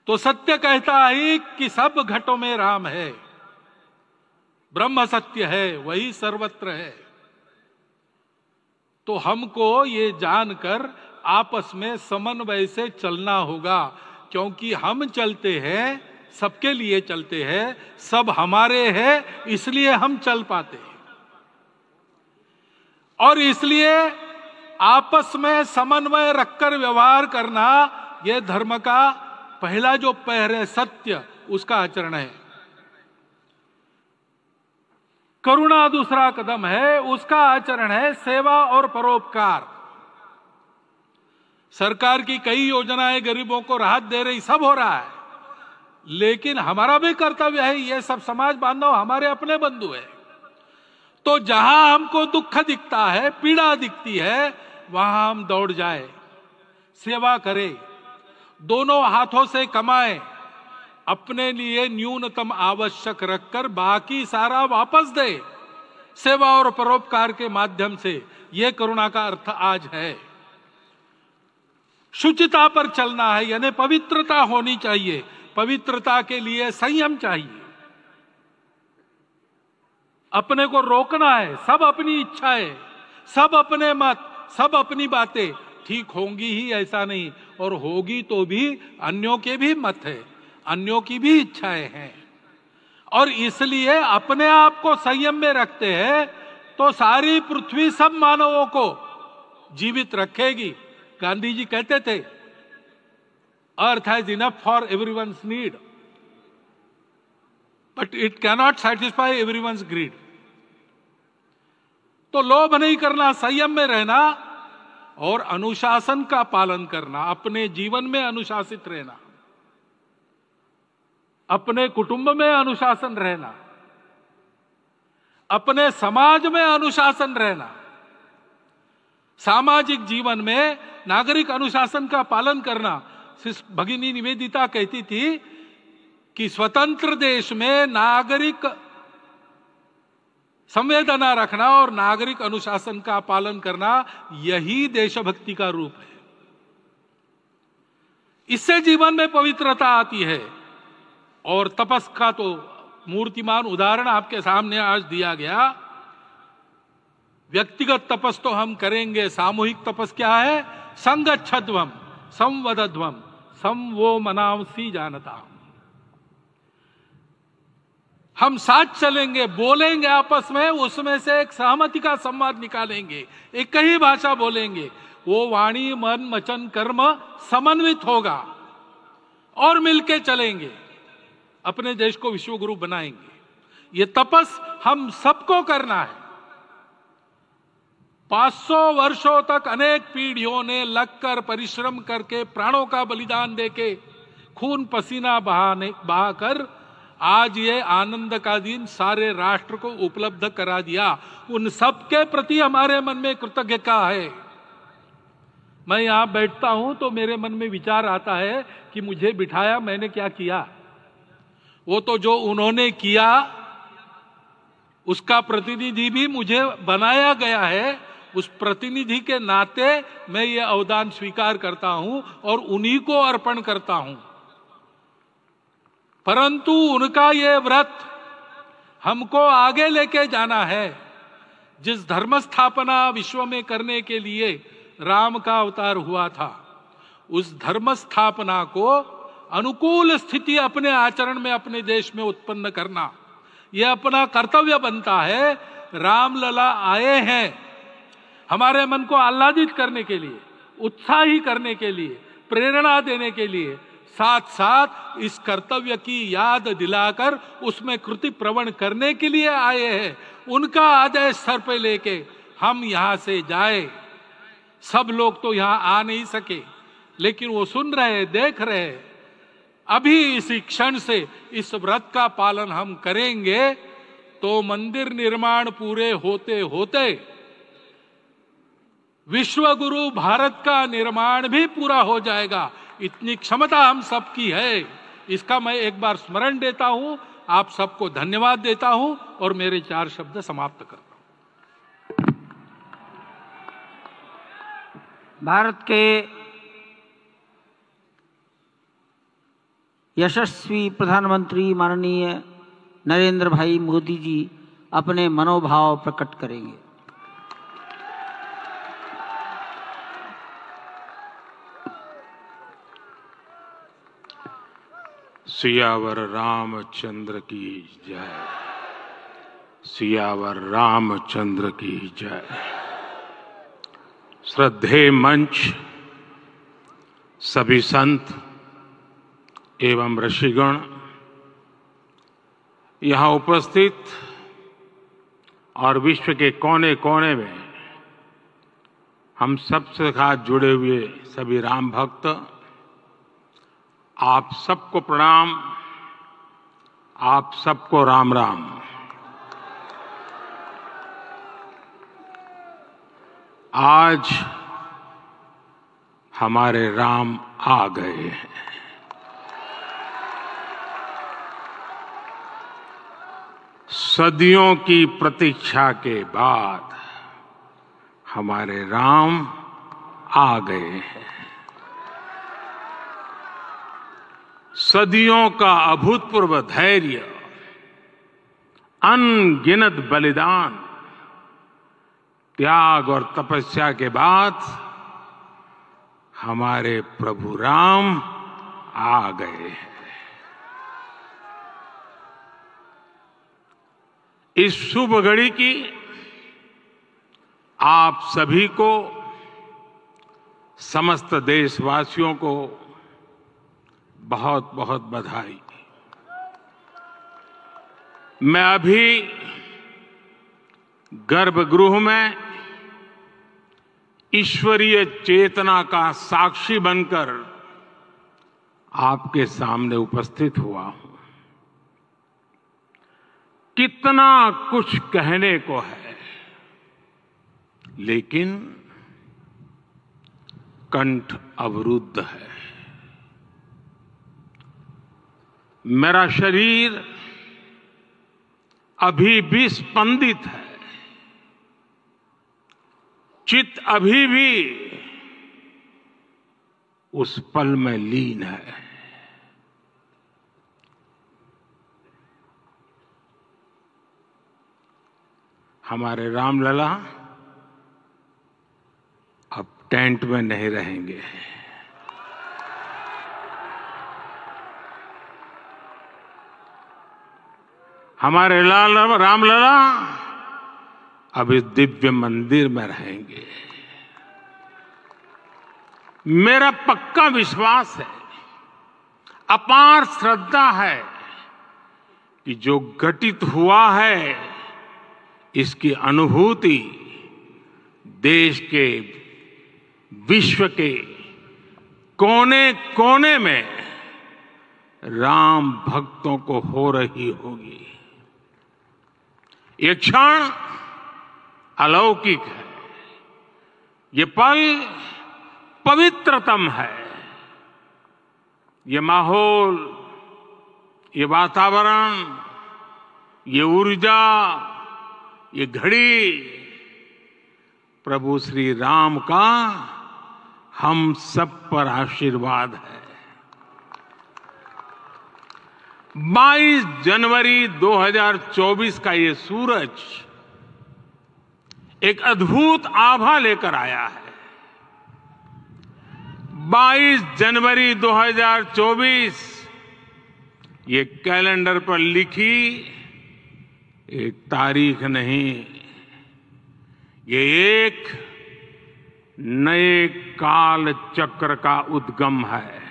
Speaker 5: तो सत्य कहता है कि सब घटों में राम है, ब्रह्म सत्य है, वही सर्वत्र है। तो हमको ये जानकर आपस में समन्वय से चलना होगा, क्योंकि हम चलते हैं, सबके लिए चलते हैं, सब हमारे हैं, इसलिए हम चल पाते हैं। और इसलिए आपस में समन्वय रखकर व्यवहार करना, यह धर्म का पहला जो पैर है, सत्य, उसका आचरण है। करुणा दूसरा कदम है, उसका आचरण है सेवा और परोपकार। सरकार की कई योजनाएं गरीबों को राहत दे रही, सब हो रहा है, लेकिन हमारा भी कर्तव्य है, ये सब समाज बांधव हमारे अपने बंधु है। तो जहां हमको दुख दिखता है, पीड़ा दिखती है, वहां हम दौड़ जाए, सेवा करें, दोनों हाथों से कमाएं, अपने लिए न्यूनतम आवश्यक रखकर बाकी सारा वापस दे, सेवा और परोपकार के माध्यम से। यह करुणा का अर्थ आज है। शुचिता पर चलना है, यानी पवित्रता होनी चाहिए। पवित्रता के लिए संयम चाहिए, अपने को रोकना है। सब अपनी इच्छाएं, सब अपने मत, सब अपनी बातें ठीक होंगी ही ऐसा नहीं, और होगी तो भी अन्यों के भी मत है, अन्यों की भी इच्छाएं हैं। और इसलिए अपने आप को संयम में रखते हैं तो सारी पृथ्वी सब मानवों को जीवित रखेगी। गांधी जी कहते थे, earth has enough for everyone's need, but it cannot satisfy everyone's greed. तो लोभ नहीं करना, संयम में रहना और अनुशासन का पालन करना, अपने जीवन में अनुशासित रहना, अपने कुटुंब में अनुशासन रहना, अपने समाज में अनुशासन रहना। सामाजिक जीवन में नागरिक अनुशासन का पालन करना। भगिनी निवेदिता कहती थी कि स्वतंत्र देश में नागरिक संवेदना रखना और नागरिक अनुशासन का पालन करना, यही देशभक्ति का रूप है। इससे जीवन में पवित्रता आती है। और तपस का तो मूर्तिमान उदाहरण आपके सामने आज दिया गया। व्यक्तिगत तपस तो हम करेंगे, सामूहिक तपस क्या है? संगच्छध्वम संवदध्वम सम वो मनावसी जानता। हम साथ चलेंगे, बोलेंगे आपस में, उसमें से एक सहमति का संवाद निकालेंगे, एक ही भाषा बोलेंगे, वो वाणी मन वचन कर्म समन्वित होगा और मिलके चलेंगे, अपने देश को विश्व गुरु बनाएंगे। ये तपस हम सबको करना है। 500 वर्षों तक अनेक पीढ़ियों ने लगकर परिश्रम करके प्राणों का बलिदान देके खून पसीना बहाकर आज ये आनंद का दिन सारे राष्ट्र को उपलब्ध करा दिया। उन सब के प्रति हमारे मन में कृतज्ञता है। मैं यहां बैठता हूं तो मेरे मन में विचार आता है कि मुझे बिठाया, मैंने क्या किया? वो तो जो उन्होंने किया उसका प्रतिनिधि भी मुझे बनाया गया है। उस प्रतिनिधि के नाते मैं ये अवदान स्वीकार करता हूं और उन्हीं को अर्पण करता हूं। परंतु उनका ये व्रत हमको आगे लेके जाना है। जिस धर्म स्थापना विश्व में करने के लिए राम का अवतार हुआ था, उस धर्म स्थापना को अनुकूल स्थिति अपने आचरण में अपने देश में उत्पन्न करना, यह अपना कर्तव्य बनता है। रामलला आए हैं हमारे मन को आह्लादित करने के लिए, उत्साही करने के लिए, प्रेरणा देने के लिए, साथ साथ इस कर्तव्य की याद दिलाकर उसमें कृति प्रवण करने के लिए आए हैं। उनका आदेश सर पे लेके हम यहां से जाए। सब लोग तो यहां आ नहीं सके, लेकिन वो सुन रहे, देख रहे। अभी इसी क्षण से इस व्रत का पालन हम करेंगे तो मंदिर निर्माण पूरे होते होते विश्व गुरु भारत का निर्माण भी पूरा हो जाएगा। इतनी क्षमता हम सबकी है। इसका मैं एक बार स्मरण देता हूं, आप सबको धन्यवाद देता हूं और मेरे 4 शब्द समाप्त करता हूं।
Speaker 1: भारत के यशस्वी प्रधानमंत्री माननीय नरेंद्र भाई मोदी जी अपने मनोभाव प्रकट करेंगे।
Speaker 6: सियावर रामचंद्र की जय। सियावर रामचंद्र की जय। श्रद्धेय मंच, सभी संत एवं ऋषिगण, यहाँ उपस्थित और विश्व के कोने कोने में हम सबसे साथ जुड़े हुए सभी राम भक्त, आप सबको प्रणाम, आप सबको राम राम। आज हमारे राम आ गए हैं। सदियों की प्रतीक्षा के बाद हमारे राम आ गए हैं। सदियों का अभूतपूर्व धैर्य, अनगिनत बलिदान, त्याग और तपस्या के बाद हमारे प्रभु राम आ गए हैं। इस शुभ घड़ी की आप सभी को, समस्त देशवासियों को बहुत बहुत बधाई। मैं अभी गर्भगृह में ईश्वरीय चेतना का साक्षी बनकर आपके सामने उपस्थित हुआ हूं। कितना कुछ कहने को है, लेकिन कंठ अवरुद्ध है। मेरा शरीर अभी भी स्पंदित है, चित्त अभी भी उस पल में लीन है। हमारे रामलला अब टेंट में नहीं रहेंगे। हमारे रामलला अब इस दिव्य मंदिर में रहेंगे। मेरा पक्का विश्वास है, अपार श्रद्धा है कि जो घटित हुआ है इसकी अनुभूति देश के, विश्व के कोने कोने में राम भक्तों को हो रही होगी। ये क्षण अलौकिक है, ये पल पवित्रतम है। ये माहौल, ये वातावरण, ये ऊर्जा, ये घड़ी प्रभु श्री राम का हम सब पर आशीर्वाद है। 22 जनवरी 2024 का ये सूरज एक अद्भुत आभा लेकर आया है। 22 जनवरी 2024 ये कैलेंडर पर लिखी एक तारीख नहीं, ये एक नए काल चक्र का उद्गम है।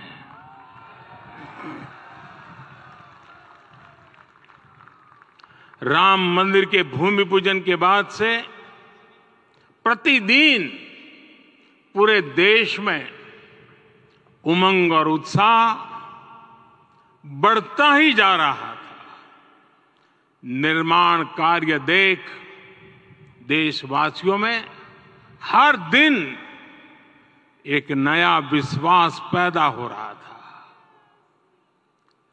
Speaker 6: राम मंदिर के भूमि पूजन के बाद से प्रतिदिन पूरे देश में उमंग और उत्साह बढ़ता ही जा रहा था। निर्माण कार्य देख देशवासियों में हर दिन एक नया विश्वास पैदा हो रहा था।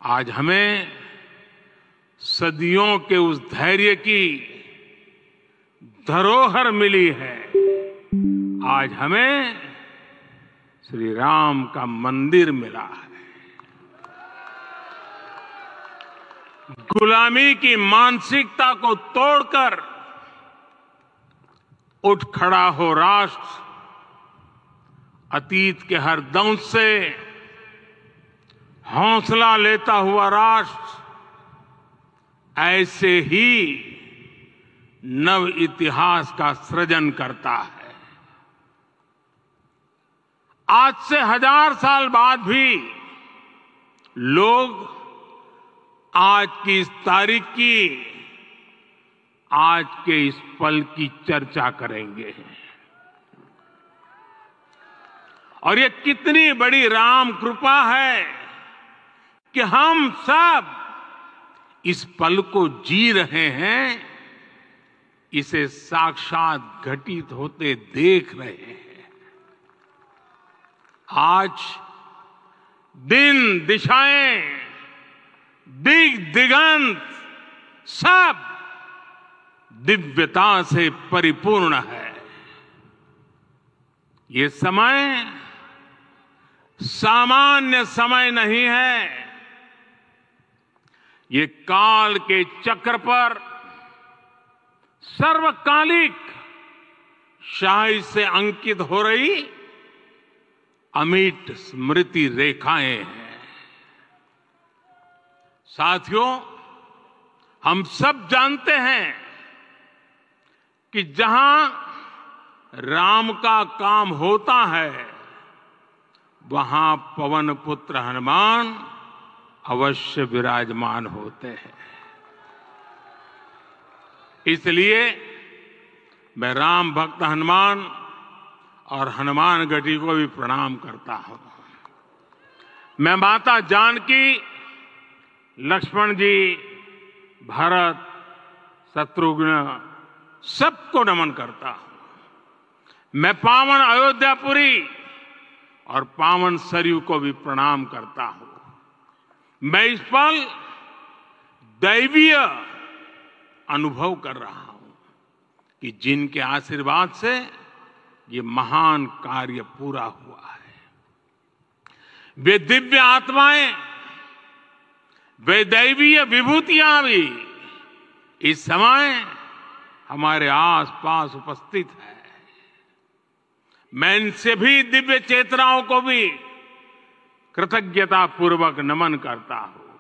Speaker 6: आज हमें सदियों के उस धैर्य की धरोहर मिली है। आज हमें श्री राम का मंदिर मिला है। गुलामी की मानसिकता को तोड़कर उठ खड़ा हो राष्ट्र, अतीत के हर दंश से हौसला लेता हुआ राष्ट्र ऐसे ही नव इतिहास का सृजन करता है। आज से 1000 साल बाद भी लोग आज की इस तारीख की, आज के इस पल की चर्चा करेंगे। और ये कितनी बड़ी राम कृपा है कि हम सब इस पल को जी रहे हैं, इसे साक्षात घटित होते देख रहे हैं। आज दिन, दिशाएं, दिगंत सब दिव्यता से परिपूर्ण है। ये समय सामान्य समय नहीं है। ये काल के चक्र पर सर्वकालिक शाही से अंकित हो रही अमिट स्मृति रेखाएं हैं। साथियों, हम सब जानते हैं कि जहां राम का काम होता है वहां पवन पुत्र हनुमान अवश्य विराजमान होते हैं। इसलिए मैं राम भक्त हनुमान और हनुमान गढ़ी को भी प्रणाम करता हूं। मैं माता जानकी, लक्ष्मण जी, भरत, शत्रुघ्न सबको नमन करता हूं। मैं पावन अयोध्यापुरी और पावन सरयू को भी प्रणाम करता हूं। मैं इस पल दैवीय अनुभव कर रहा हूं कि जिनके आशीर्वाद से ये महान कार्य पूरा हुआ है। वे दिव्य आत्माएं, वे दैवीय विभूतियां भी इस समय हमारे आसपास उपस्थित है। मैं इनसे भी दिव्य चेतनाओं को भी कृतज्ञता पूर्वक नमन करता हूं।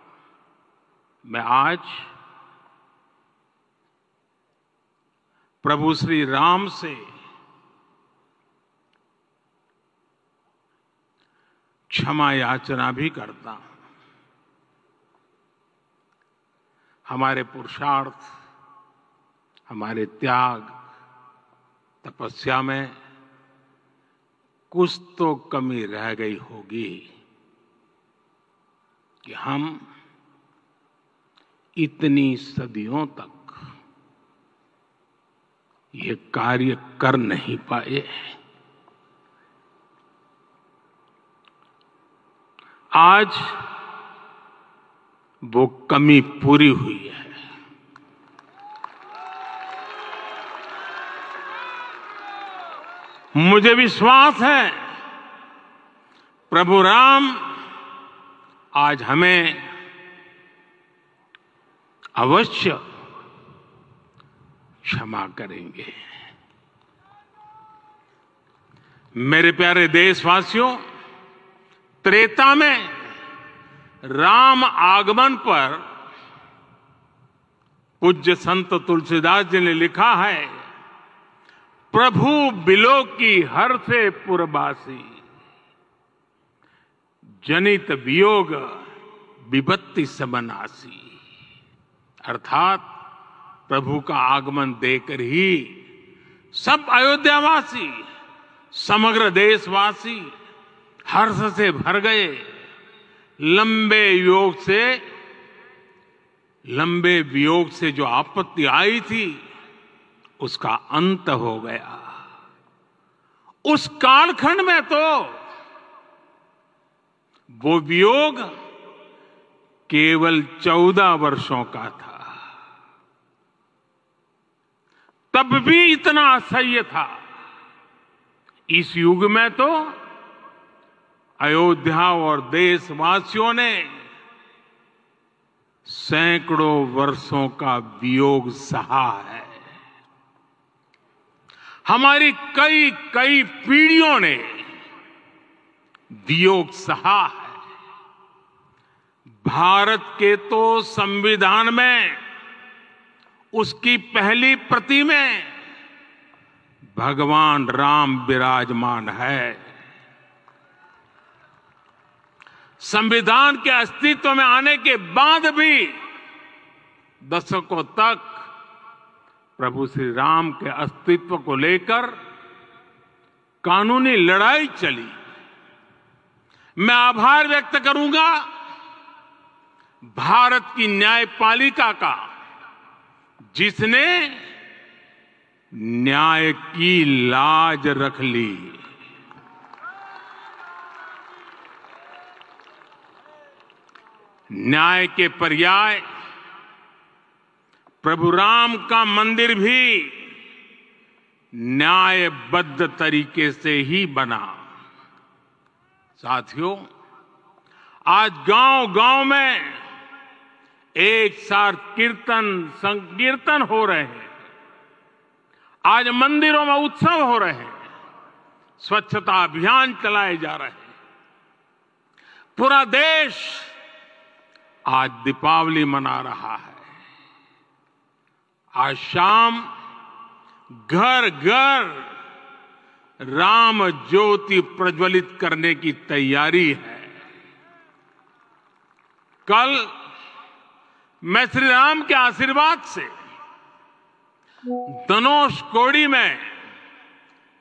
Speaker 6: मैं आज प्रभु श्री राम से क्षमा याचना भी करता हूं। हमारे पुरुषार्थ, हमारे त्याग, तपस्या में कुछ तो कमी रह गई होगी कि हम इतनी सदियों तक ये कार्य कर नहीं पाए। आज वो कमी पूरी हुई है। मुझे विश्वास है प्रभु राम आज हमें अवश्य क्षमा करेंगे। मेरे प्यारे देशवासियों, त्रेता में राम आगमन पर पूज्य संत तुलसीदास जी ने लिखा है, प्रभु बिलो की हर से पुरबासी, जनित वियोग विपत्ति सबनासी। अर्थात प्रभु का आगमन देकर ही सब अयोध्यावासी, समग्र देशवासी हर्ष से भर गए। लंबे वियोग से जो आपत्ति आई थी उसका अंत हो गया। उस कालखंड में तो वो वियोग केवल 14 वर्षों का था, तब भी इतना असह्य था। इस युग में तो अयोध्या और देशवासियों ने सैकड़ों वर्षों का वियोग सहा है। हमारी कई कई पीढ़ियों ने वियोग सहा है। भारत के तो संविधान में उसकी पहली प्रति में भगवान राम विराजमान है। संविधान के अस्तित्व में आने के बाद भी दशकों तक प्रभु श्री राम के अस्तित्व को लेकर कानूनी लड़ाई चली। मैं आभार व्यक्त करूंगा भारत की न्यायपालिका का, जिसने न्याय की लाज रख ली। न्याय के पर्याय प्रभु राम का मंदिर भी न्यायबद्ध तरीके से ही बना। साथियों, आज गांव-गांव में एक साथ कीर्तन संकीर्तन हो रहे हैं। आज मंदिरों में उत्सव हो रहे हैं, स्वच्छता अभियान चलाए जा रहे हैं। पूरा देश आज दीपावली मना रहा है। आज शाम घर घर राम ज्योति प्रज्वलित करने की तैयारी है। कल मैं श्री राम के आशीर्वाद से धनुषकोडी में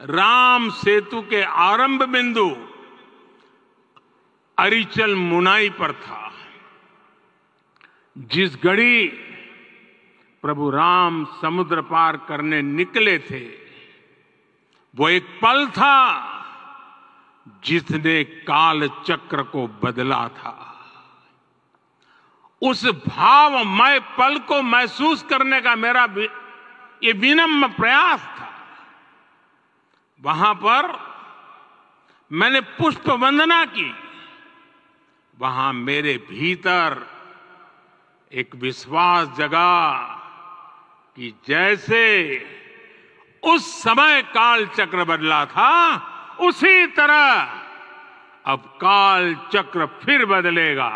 Speaker 6: राम सेतु के आरंभ बिंदु अरिचल मुनाई पर था। जिस घड़ी प्रभु राम समुद्र पार करने निकले थे, वो एक पल था जिसने काल चक्र को बदला था। उस भावमय पल को महसूस करने का मेरा ये विनम्र प्रयास था। वहां पर मैंने पुष्प वंदना की। वहां मेरे भीतर एक विश्वास जगा कि जैसे उस समय काल चक्र बदला था, उसी तरह अब काल चक्र फिर बदलेगा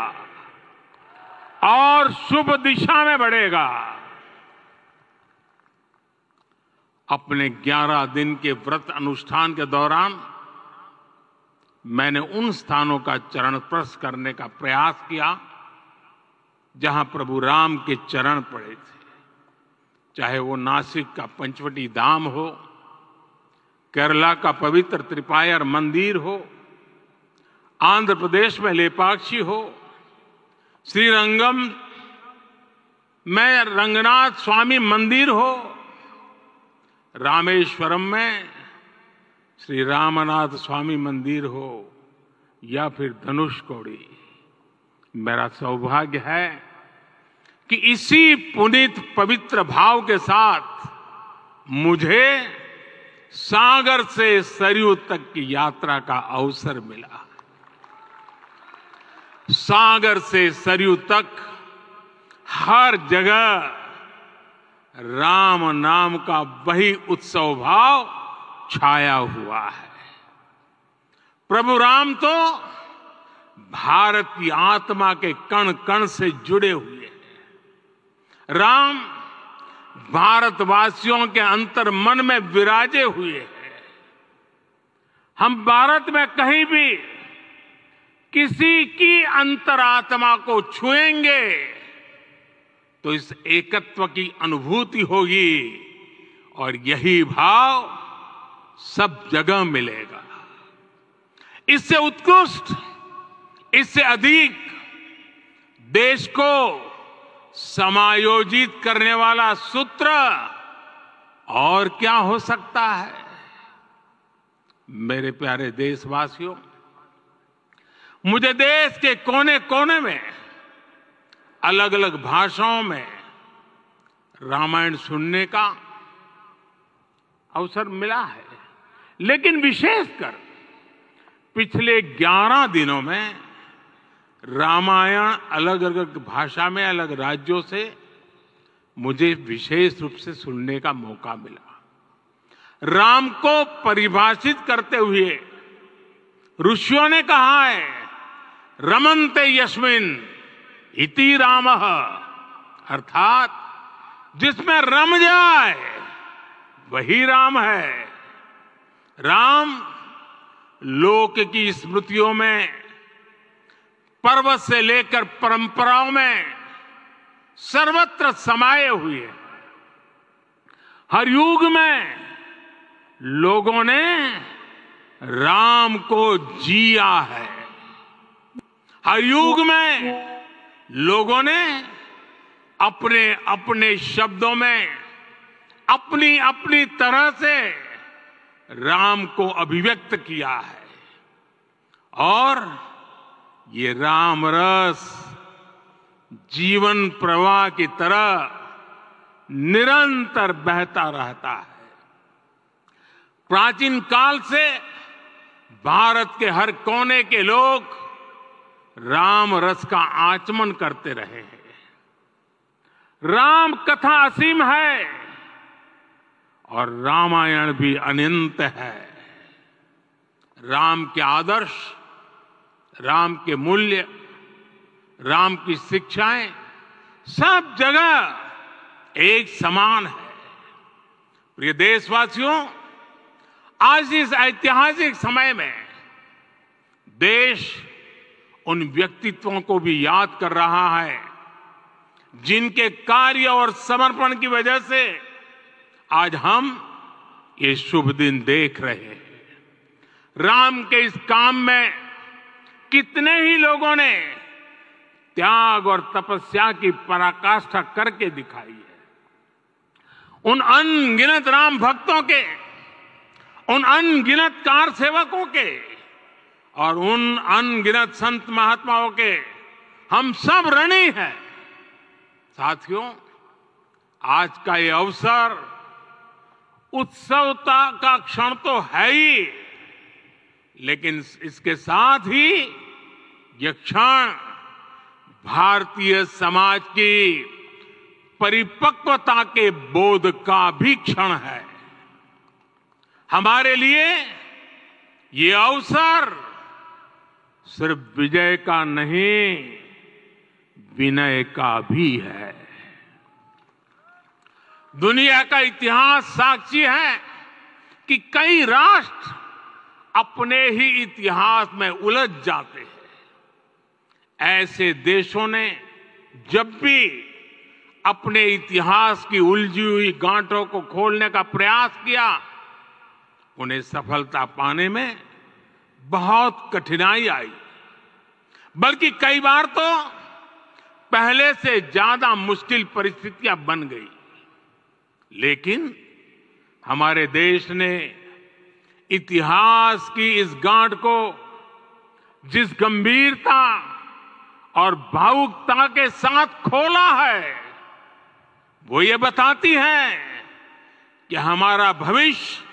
Speaker 6: और शुभ दिशा में बढ़ेगा। अपने 11 दिन के व्रत अनुष्ठान के दौरान मैंने उन स्थानों का चरण स्पर्श करने का प्रयास किया जहां प्रभु राम के चरण पड़े थे। चाहे वो नासिक का पंचवटी धाम हो, केरला का पवित्र त्रिपायर मंदिर हो, आंध्र प्रदेश में लेपाक्षी हो, श्रीरंगम में रंगनाथ स्वामी मंदिर हो, रामेश्वरम में श्री रामनाथ स्वामी मंदिर हो, या फिर धनुषकोडी। मेरा सौभाग्य है कि इसी पुनीत पवित्र भाव के साथ मुझे सागर से सरयू तक की यात्रा का अवसर मिला। सागर से सरयू तक हर जगह राम नाम का वही उत्सव भाव छाया हुआ है। प्रभु राम तो भारत की आत्मा के कण कण से जुड़े हुए हैं। राम भारतवासियों के अंतर मन में विराजे हुए हैं। हम भारत में कहीं भी किसी की अंतरात्मा को छुएंगे तो इस एकत्व की अनुभूति होगी और यही भाव सब जगह मिलेगा। इससे उत्कृष्ट, इससे अधिक देश को समायोजित करने वाला सूत्र और क्या हो सकता है। मेरे प्यारे देशवासियों, मुझे देश के कोने कोने में अलग अलग भाषाओं में रामायण सुनने का अवसर मिला है, लेकिन विशेषकर पिछले 11 दिनों में रामायण अलग अलग भाषा में अलग राज्यों से मुझे विशेष रूप से सुनने का मौका मिला। राम को परिभाषित करते हुए ऋषियों ने कहा है, रमन्ते यस्मिन् इति रामः, अर्थात जिसमें रम जाए वही राम है। राम लोक की स्मृतियों में, पर्वत से लेकर परंपराओं में सर्वत्र समाये हुए हैं। हर युग में लोगों ने राम को जिया है। हर युग में लोगों ने अपने अपने शब्दों में अपनी अपनी तरह से राम को अभिव्यक्त किया है और ये राम रस जीवन प्रवाह की तरह निरंतर बहता रहता है। प्राचीन काल से भारत के हर कोने के लोग राम रस का आचमन करते रहे हैं। राम कथा असीम है और रामायण भी अनंत है। राम के आदर्श, राम के मूल्य, राम की शिक्षाएं सब जगह एक समान है। प्रिय देशवासियों, आज इस ऐतिहासिक समय में देश उन व्यक्तित्वों को भी याद कर रहा है जिनके कार्य और समर्पण की वजह से आज हम ये शुभ दिन देख रहे हैं। राम के इस काम में कितने ही लोगों ने त्याग और तपस्या की पराकाष्ठा करके दिखाई है। उन अनगिनत राम भक्तों के, उन अनगिनत कार सेवकों के और उन अनगिनत संत महात्माओं के हम सब ऋणी हैं। साथियों, आज का ये अवसर उत्सवता का क्षण तो है ही, लेकिन इसके साथ ही यह क्षण भारतीय समाज की परिपक्वता के बोध का भी क्षण है। हमारे लिए ये अवसर सिर्फ विजय का नहीं, विनय का भी है। दुनिया का इतिहास साक्षी है कि कई राष्ट्र अपने ही इतिहास में उलझ जाते हैं। ऐसे देशों ने जब भी अपने इतिहास की उलझी हुई गांठों को खोलने का प्रयास किया, उन्हें सफलता पाने में बहुत कठिनाई आई, बल्कि कई बार तो पहले से ज्यादा मुश्किल परिस्थितियां बन गई। लेकिन हमारे देश ने इतिहास की इस गांठ को जिस गंभीरता और भावुकता के साथ खोला है, वो ये बताती है कि हमारा भविष्य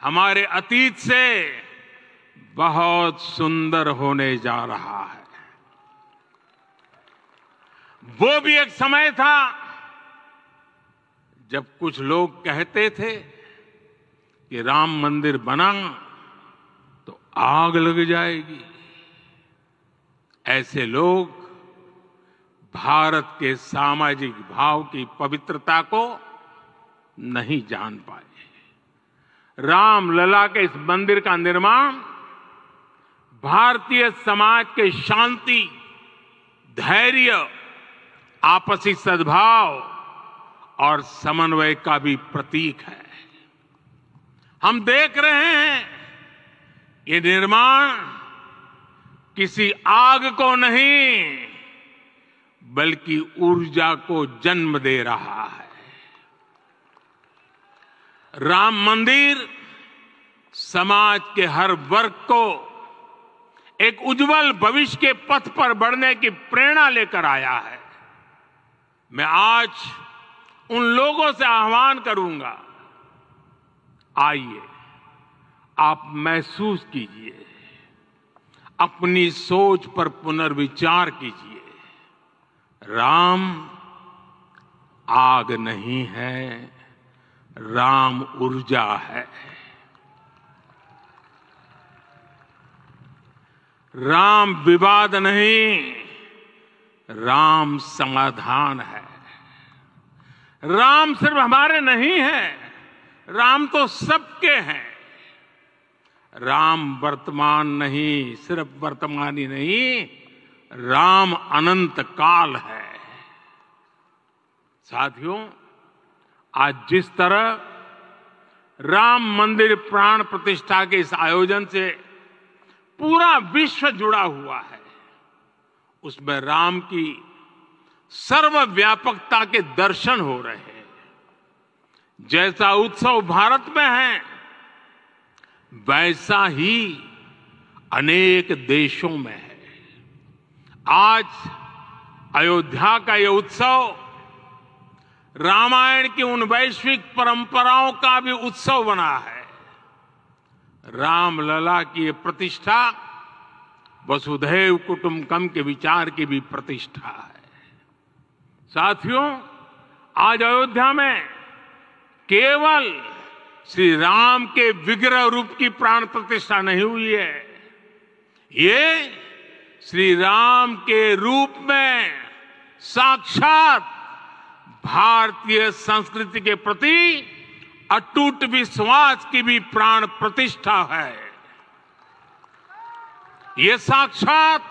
Speaker 6: हमारे अतीत से बहुत सुंदर होने जा रहा है। वो भी एक समय था जब कुछ लोग कहते थे कि राम मंदिर बना तो आग लग जाएगी। ऐसे लोग भारत के सामाजिक भाव की पवित्रता को नहीं जान पाए। रामलला के इस मंदिर का निर्माण भारतीय समाज के शांति, धैर्य, आपसी सद्भाव और समन्वय का भी प्रतीक है। हम देख रहे हैं ये निर्माण किसी आग को नहीं बल्कि ऊर्जा को जन्म दे रहा है। राम मंदिर समाज के हर वर्ग को एक उज्जवल भविष्य के पथ पर बढ़ने की प्रेरणा लेकर आया है। मैं आज उन लोगों से आह्वान करूंगा, आइए आप महसूस कीजिए, अपनी सोच पर पुनर्विचार कीजिए। राम आग नहीं है, राम ऊर्जा है। राम विवाद नहीं, राम समाधान है। राम सिर्फ हमारे नहीं है, राम तो सबके हैं। राम वर्तमान नहीं, सिर्फ वर्तमान ही नहीं, राम अनंत काल है। साथियों, आज जिस तरह राम मंदिर प्राण प्रतिष्ठा के इस आयोजन से पूरा विश्व जुड़ा हुआ है, उसमें राम की सर्वव्यापकता के दर्शन हो रहे हैं। जैसा उत्सव भारत में है, वैसा ही अनेक देशों में है। आज अयोध्या का यह उत्सव रामायण की उन वैश्विक परंपराओं का भी उत्सव बना है। रामलला की ये प्रतिष्ठा वसुधैव कुटुंबकम के विचार की भी प्रतिष्ठा है। साथियों, आज अयोध्या में केवल श्री राम के विग्रह रूप की प्राण प्रतिष्ठा नहीं हुई है, ये श्री राम के रूप में साक्षात भारतीय संस्कृति के प्रति अटूट विश्वास की भी प्राण प्रतिष्ठा है। ये साक्षात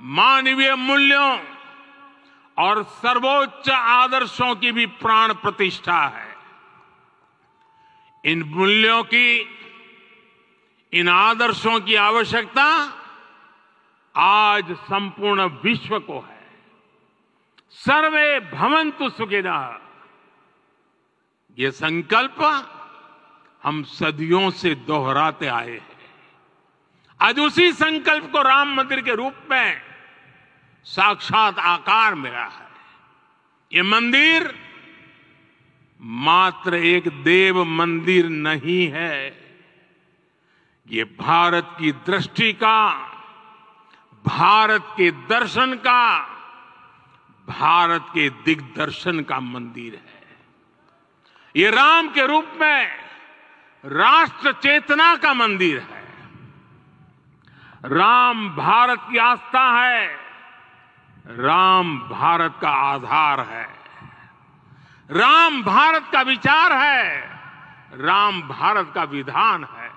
Speaker 6: मानवीय मूल्यों और सर्वोच्च आदर्शों की भी प्राण प्रतिष्ठा है। इन मूल्यों की, इन आदर्शों की आवश्यकता आज संपूर्ण विश्व को है। सर्वे भवन्तु सुखिनः, ये संकल्प हम सदियों से दोहराते आए हैं। आज उसी संकल्प को राम मंदिर के रूप में साक्षात आकार मिला है। ये मंदिर मात्र एक देव मंदिर नहीं है, ये भारत की दृष्टि का, भारत के दर्शन का, भारत के दिग्दर्शन का मंदिर है। ये राम के रूप में राष्ट्र चेतना का मंदिर है। राम भारत की आस्था है, राम भारत का आधार है। राम भारत का विचार है, राम भारत का विधान है,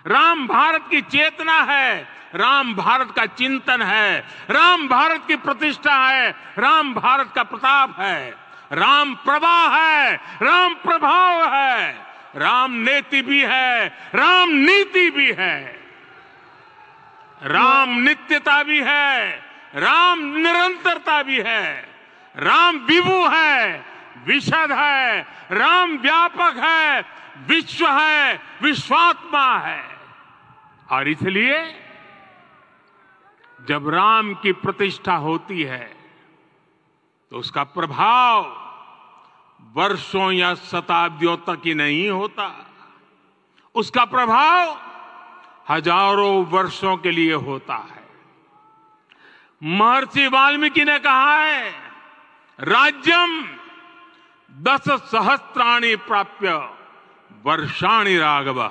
Speaker 6: राम भारत की चेतना है, राम भारत का चिंतन है, राम भारत की प्रतिष्ठा है, राम भारत का प्रताप है, राम प्रवाह है, राम प्रभाव है, राम नेति भी है, राम नीति भी है, राम नित्यता भी है, राम निरंतरता भी है, राम विभु है, विशद है, राम व्यापक है, विश्व है, विश्वात्मा है। और इसलिए जब राम की प्रतिष्ठा होती है तो उसका प्रभाव वर्षों या शताब्दियों तक ही नहीं होता, उसका प्रभाव हजारों वर्षों के लिए होता है। महर्षि वाल्मीकि ने कहा है, राज्यम 10 सहस्त्राणि प्राप्य वर्षाणि राघव,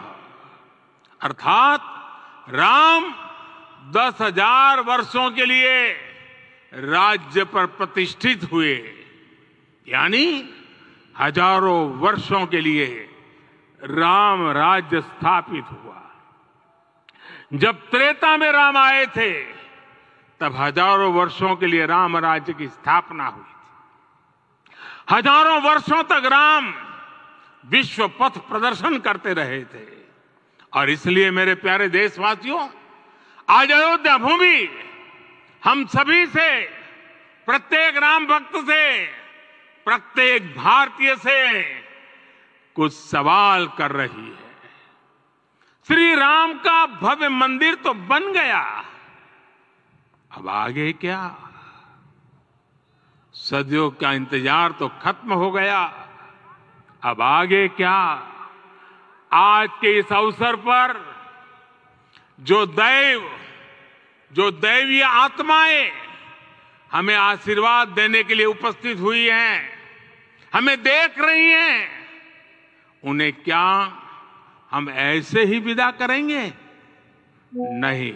Speaker 6: अर्थात राम 10,000 वर्षों के लिए राज्य पर प्रतिष्ठित हुए, यानी हजारों वर्षों के लिए राम राज्य स्थापित हुआ। जब त्रेता में राम आए थे तब हजारों वर्षों के लिए राम राज्य की स्थापना हुई थी। हजारों वर्षों तक राम विश्व पथ प्रदर्शन करते रहे थे। और इसलिए मेरे प्यारे देशवासियों, आज अयोध्या भूमि हम सभी से, प्रत्येक राम भक्त से, प्रत्येक भारतीय से कुछ सवाल कर रही है। श्री राम का भव्य मंदिर तो बन गया, अब आगे क्या? सदियों का इंतजार तो खत्म हो गया, अब आगे क्या? आज के इस अवसर पर जो दैवीय आत्माएं हमें आशीर्वाद देने के लिए उपस्थित हुई हैं, हमें देख रही हैं, उन्हें क्या हम ऐसे ही विदा करेंगे? नहीं,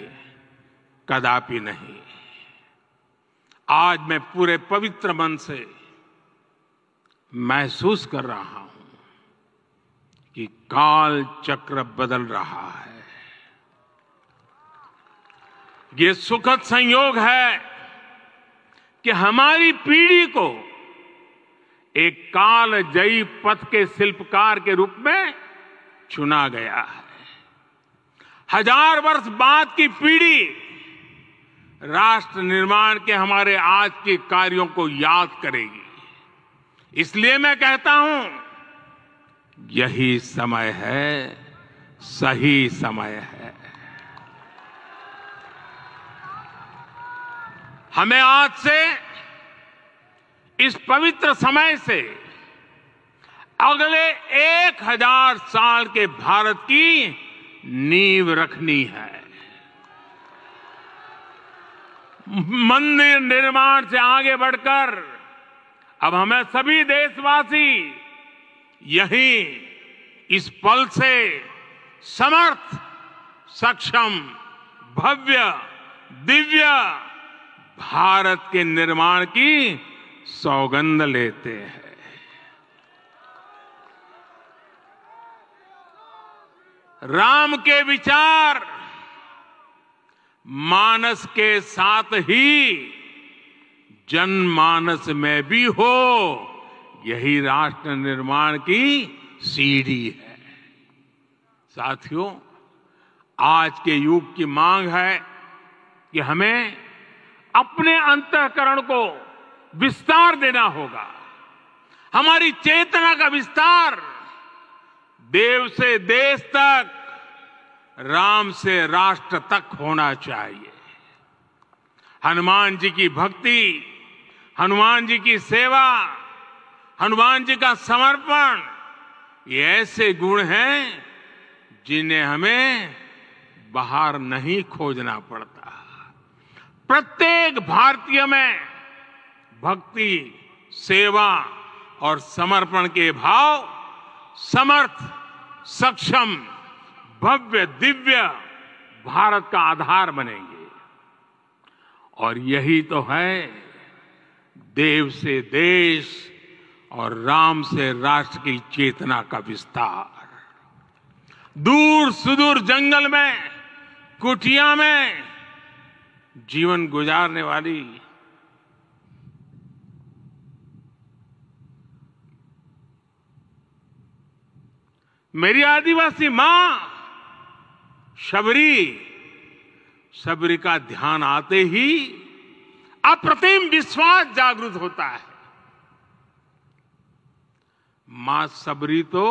Speaker 6: कदापि नहीं। आज मैं पूरे पवित्र मन से महसूस कर रहा हूं कि काल चक्र बदल रहा है। ये सुखद संयोग है कि हमारी पीढ़ी को एक कालजयी पथ के शिल्पकार के रूप में चुना गया है। 1000 वर्ष बाद की पीढ़ी राष्ट्र निर्माण के हमारे आज के कार्यों को याद करेगी। इसलिए मैं कहता हूं, यही समय है, सही समय है। हमें आज से, इस पवित्र समय से अगले 1000 साल के भारत की नींव रखनी है। मंदिर निर्माण से आगे बढ़कर अब हमें सभी देशवासी यही इस पल से समर्थ, सक्षम, भव्य, दिव्य भारत के निर्माण की सौगंध लेते हैं। राम के विचार मानस के साथ ही जनमानस में भी हो, यही राष्ट्र निर्माण की सीढ़ी है। साथियों, आज के युग की मांग है कि हमें अपने अंतःकरण को विस्तार देना होगा। हमारी चेतना का विस्तार देव से देश तक, राम से राष्ट्र तक होना चाहिए। हनुमान जी की भक्ति, हनुमान जी की सेवा, हनुमान जी का समर्पण, ये ऐसे गुण हैं जिन्हें हमें बाहर नहीं खोजना पड़ता। प्रत्येक भारतीय में भक्ति, सेवा और समर्पण के भाव समर्थ, सक्षम, भव्य, दिव्य भारत का आधार बनेंगे। और यही तो है देव से देश और राम से राष्ट्र की चेतना का विस्तार। दूर सुदूर जंगल में, कुटिया में जीवन गुजारने वाली मेरी आदिवासी मां शबरी का ध्यान आते ही अप्रतिम विश्वास जागृत होता है। मां शबरी तो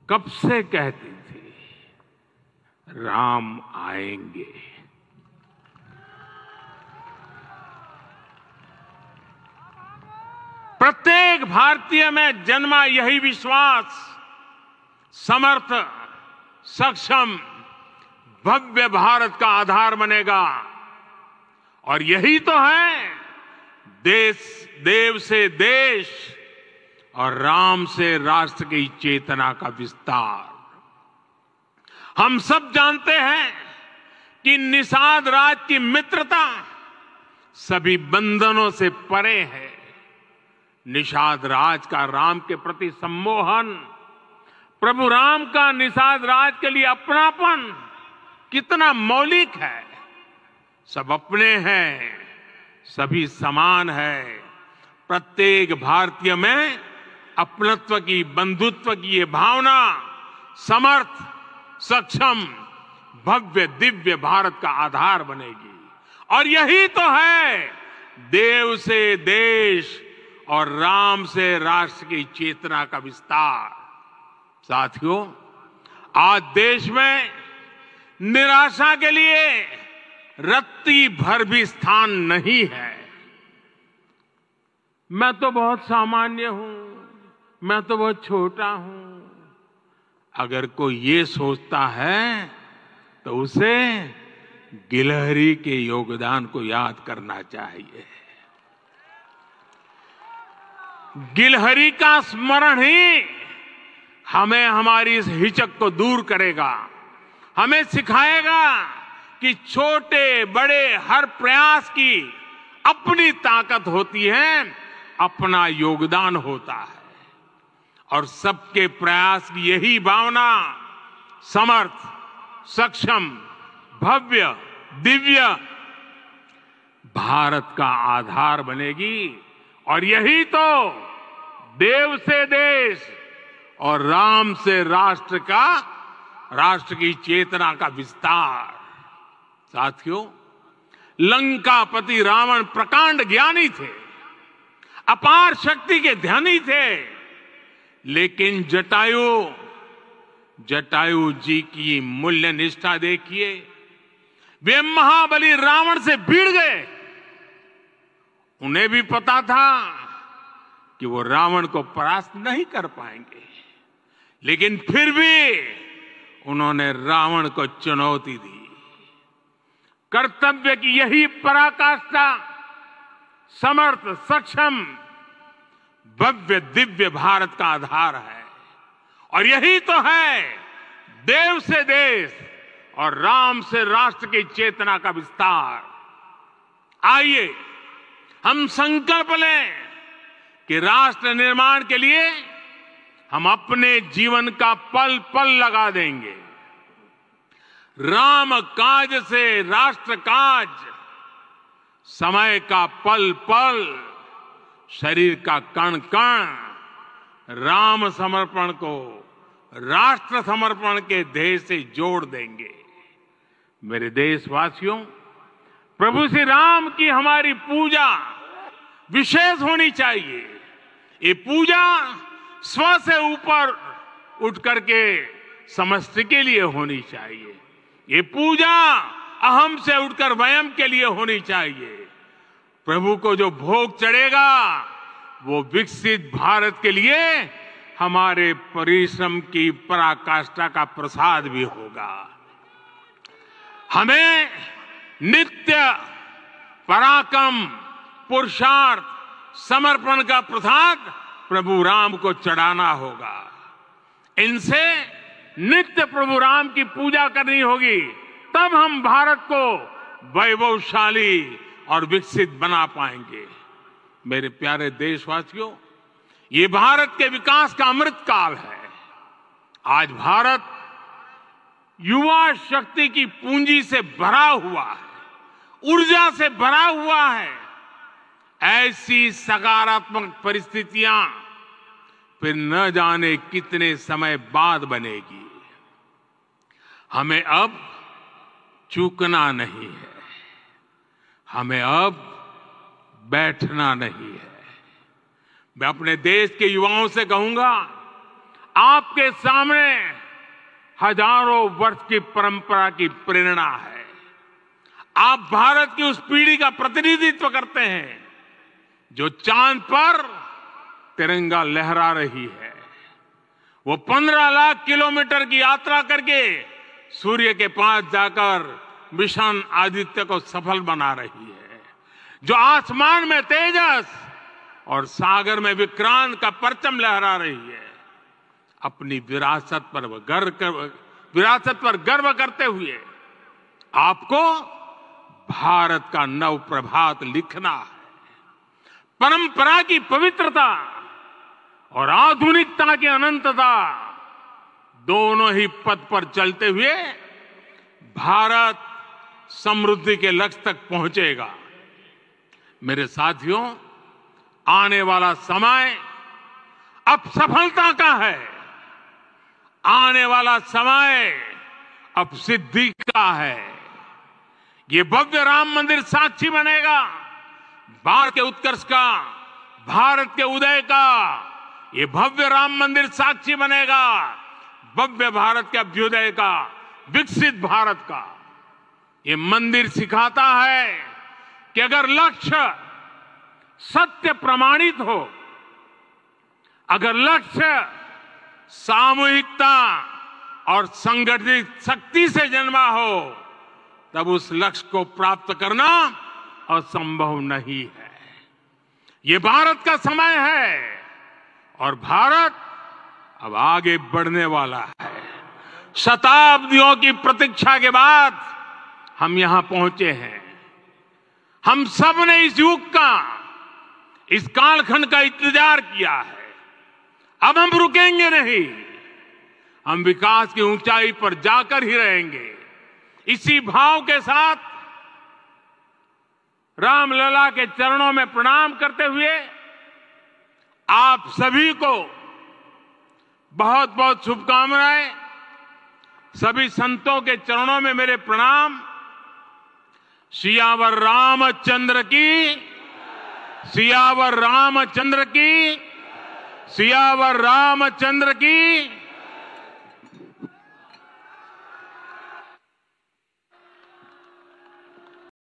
Speaker 6: कब से कहती थी, राम आएंगे। प्रत्येक भारतीय में जन्मा यही विश्वास समर्थ, सक्षम, भव्य भारत का आधार बनेगा। और यही तो है देव से देश और राम से राष्ट्र की चेतना का विस्तार। हम सब जानते हैं कि निषाद राज की मित्रता सभी बंधनों से परे है। निषाद राज का राम के प्रति सम्मोहन, प्रभु राम का निषाद राज के लिए अपनापन कितना मौलिक है। सब अपने हैं, सभी समान है। प्रत्येक भारतीय में अपनत्व की, बंधुत्व की ये भावना समर्थ, सक्षम, भव्य, दिव्य भारत का आधार बनेगी। और यही तो है देव से देश और राम से राष्ट्र की चेतना का विस्तार। साथियों, आज देश में निराशा के लिए रत्ती भर भी स्थान नहीं है। मैं तो बहुत सामान्य हूं, मैं तो बहुत छोटा हूं। अगर कोई ये सोचता है तो उसे गिलहरी के योगदान को याद करना चाहिए। गिलहरी का स्मरण ही हमें हमारी इस हिचक को दूर करेगा, हमें सिखाएगा कि छोटे बड़े हर प्रयास की अपनी ताकत होती है, अपना योगदान होता है। और सबके प्रयास की यही भावना समर्थ, सक्षम, भव्य, दिव्य भारत का आधार बनेगी। और यही तो देव से देश और राम से राष्ट्र की चेतना का विस्तार। साथियों, लंकापति रावण प्रकांड ज्ञानी थे, अपार शक्ति के धनी थे, लेकिन जटायु जी की मूल्य निष्ठा देखिए। वे महाबली रावण से भिड़ गए। उन्हें भी पता था कि वो रावण को परास्त नहीं कर पाएंगे, लेकिन फिर भी उन्होंने रावण को चुनौती दी। कर्तव्य की यही पराकाष्ठा समर्थ, सक्षम, भव्य, दिव्य भारत का आधार है। और यही तो है देव से देश और राम से राष्ट्र की चेतना का विस्तार। आइए हम संकल्प लें कि राष्ट्र निर्माण के लिए हम अपने जीवन का पल पल लगा देंगे। राम काज से राष्ट्र काज, समय का पल पल, शरीर का कण कण राम समर्पण को राष्ट्र समर्पण के ध्येय से जोड़ देंगे। मेरे देशवासियों, प्रभु श्री राम की हमारी पूजा विशेष होनी चाहिए। ये पूजा स्व से ऊपर उठ करके समष्टि के लिए होनी चाहिए। ये पूजा अहम से उठकर वयम के लिए होनी चाहिए। प्रभु को जो भोग चढ़ेगा वो विकसित भारत के लिए हमारे परिश्रम की पराकाष्ठा का प्रसाद भी होगा। हमें नित्य पराक्रम, पुरुषार्थ, समर्पण का प्रसाद प्रभु राम को चढ़ाना होगा। इनसे नित्य प्रभु राम की पूजा करनी होगी, तब हम भारत को वैभवशाली और विकसित बना पाएंगे। मेरे प्यारे देशवासियों, ये भारत के विकास का अमृत काल है। आज भारत युवा शक्ति की पूंजी से भरा हुआ है, ऊर्जा से भरा हुआ है। ऐसी सकारात्मक परिस्थितियां फिर न जाने कितने समय बाद बनेगी। हमें अब चूकना नहीं है, हमें अब बैठना नहीं है। मैं अपने देश के युवाओं से कहूंगा, आपके सामने हजारों वर्ष की परंपरा की प्रेरणा है। आप भारत की उस पीढ़ी का प्रतिनिधित्व करते हैं जो चांद पर तिरंगा लहरा रही है। वो 15 लाख किलोमीटर की यात्रा करके सूर्य के पास जाकर मिशन आदित्य को सफल बना रही है। जो आसमान में तेजस और सागर में विक्रांत का परचम लहरा रही है। अपनी विरासत पर गर्व करते हुए आपको भारत का नव प्रभात लिखना है। परंपरा की पवित्रता और आधुनिकता की अनंतता दोनों ही पथ पर चलते हुए भारत समृद्धि के लक्ष्य तक पहुंचेगा। मेरे साथियों, आने वाला समय अब सफलता का है। आने वाला समय अब सिद्धि का है। ये भव्य राम मंदिर साक्षी बनेगा भारत के उत्कर्ष का, भारत के उदय का। ये भव्य राम मंदिर साक्षी बनेगा भव्य भारत के अभ्युदय का, विकसित भारत का। ये मंदिर सिखाता है कि अगर लक्ष्य सत्य प्रमाणित हो, अगर लक्ष्य सामूहिकता और संगठित शक्ति से जन्मा हो, तब उस लक्ष्य को प्राप्त करना असंभव नहीं है। ये भारत का समय है और भारत अब आगे बढ़ने वाला है। शताब्दियों की प्रतीक्षा के बाद हम यहां पहुंचे हैं। हम सब ने इस युग का, इस कालखंड का इंतजार किया है। अब हम रुकेंगे नहीं, हम विकास की ऊंचाई पर जाकर ही रहेंगे। इसी भाव के साथ रामलला के चरणों में प्रणाम करते हुए आप सभी को बहुत बहुत शुभकामनाएं। सभी संतों के चरणों में मेरे प्रणाम। सियावर रामचंद्र की, सियावर रामचंद्र की, सियावर रामचंद्र की।